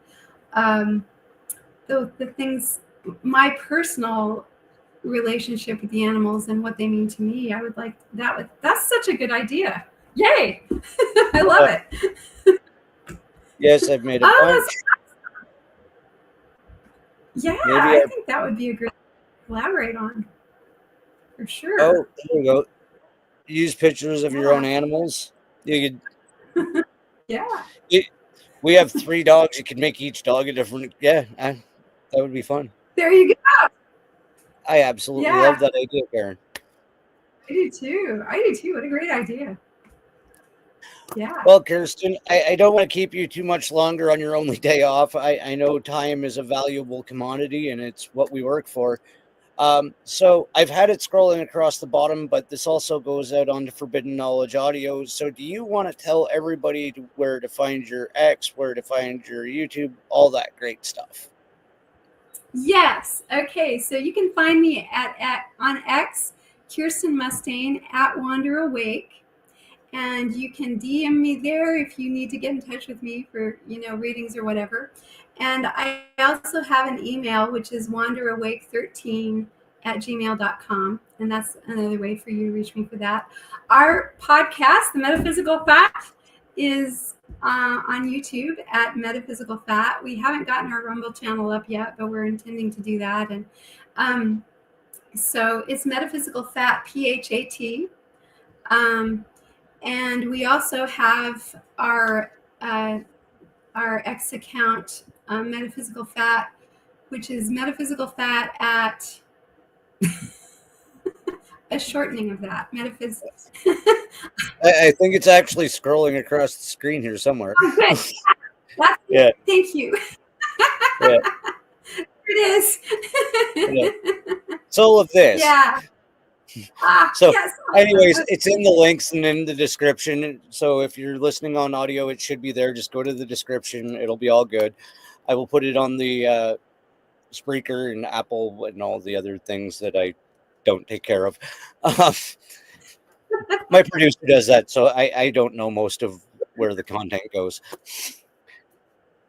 the things, my personal relationship with the animals and what they mean to me, I would like that. That's such a good idea. Yay. I love it. Yes, I've made a bunch. Yeah, I think that would be a great collaborate on, for sure. Oh, there we go. Use pictures of your own animals. You could. Yeah. We have 3 dogs. You could make each dog a different. Yeah, that would be fun. There you go. I absolutely love that idea, Karen. I do too. What a great idea. Yeah. Well, Kirsten, I don't want to keep you too much longer on your only day off. I know time is a valuable commodity, and it's what we work for. So I've had it scrolling across the bottom, but this also goes out onto Forbidden Knowledge Audio. So do you want to tell everybody where to find your X, where to find your YouTube, all that great stuff? Yes. Okay. So you can find me on X, Kirsten Mustain, at Wander Awake. and you can DM me there if you need to get in touch with me for, readings or whatever. And I also have an email, which is wanderawake13@gmail.com. And that's another way for you to reach me for that. Our podcast, The Metaphysical Phat, is on YouTube at Metaphysical Phat. We haven't gotten our Rumble channel up yet, but we're intending to do that. And so it's Metaphysical Phat, PHAT. And we also have our X account, Metaphysical Phat, which is Metaphysical Phat at a shortening of that, metaphysics. I think it's actually scrolling across the screen here somewhere. Oh, good. Yeah. Thank you. Yeah. It is. Yeah. It's all of this. Yeah. So yes. anyways, it's in the links and in the description. So if you're listening on audio, it should be there. Just go to the description. It'll be all good. I will put it on the Spreaker and Apple and all the other things that I don't take care of. My producer does that, so I don't know most of where the content goes.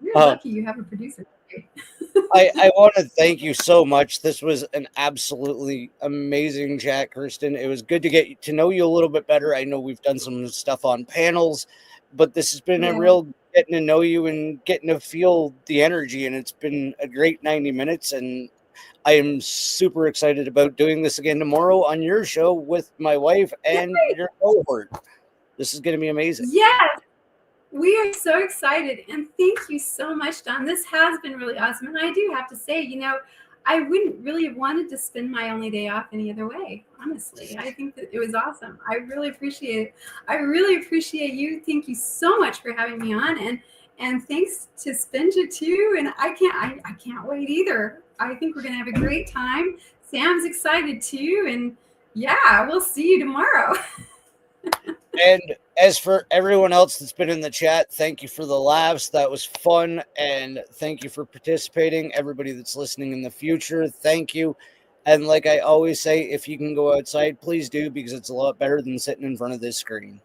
You're lucky you have a producer. I want to thank you so much. This was an absolutely amazing chat, Kirsten. It was good to get to know you a little bit better. I know we've done some stuff on panels, but this has been a real getting to know you and getting to feel the energy, and it's been a great 90 minutes, and I am super excited about doing this again tomorrow on your show with my wife and your cohort. This is going to be amazing. Yes. We are so excited, and thank you so much, Don. This has been really awesome, and I do have to say, I wouldn't really have wanted to spend my only day off any other way, honestly. I think that it was awesome. I really appreciate it. I really appreciate you. Thank you so much for having me on, and thanks to Spinja too. And I can't wait either. I think we're gonna have a great time. Sam's excited too, and yeah, we'll see you tomorrow. And as for everyone else that's been in the chat, thank you for the laughs. That was fun. And thank you for participating. Everybody that's listening in the future, thank you. And like I always say, if you can go outside, please do, because it's a lot better than sitting in front of this screen.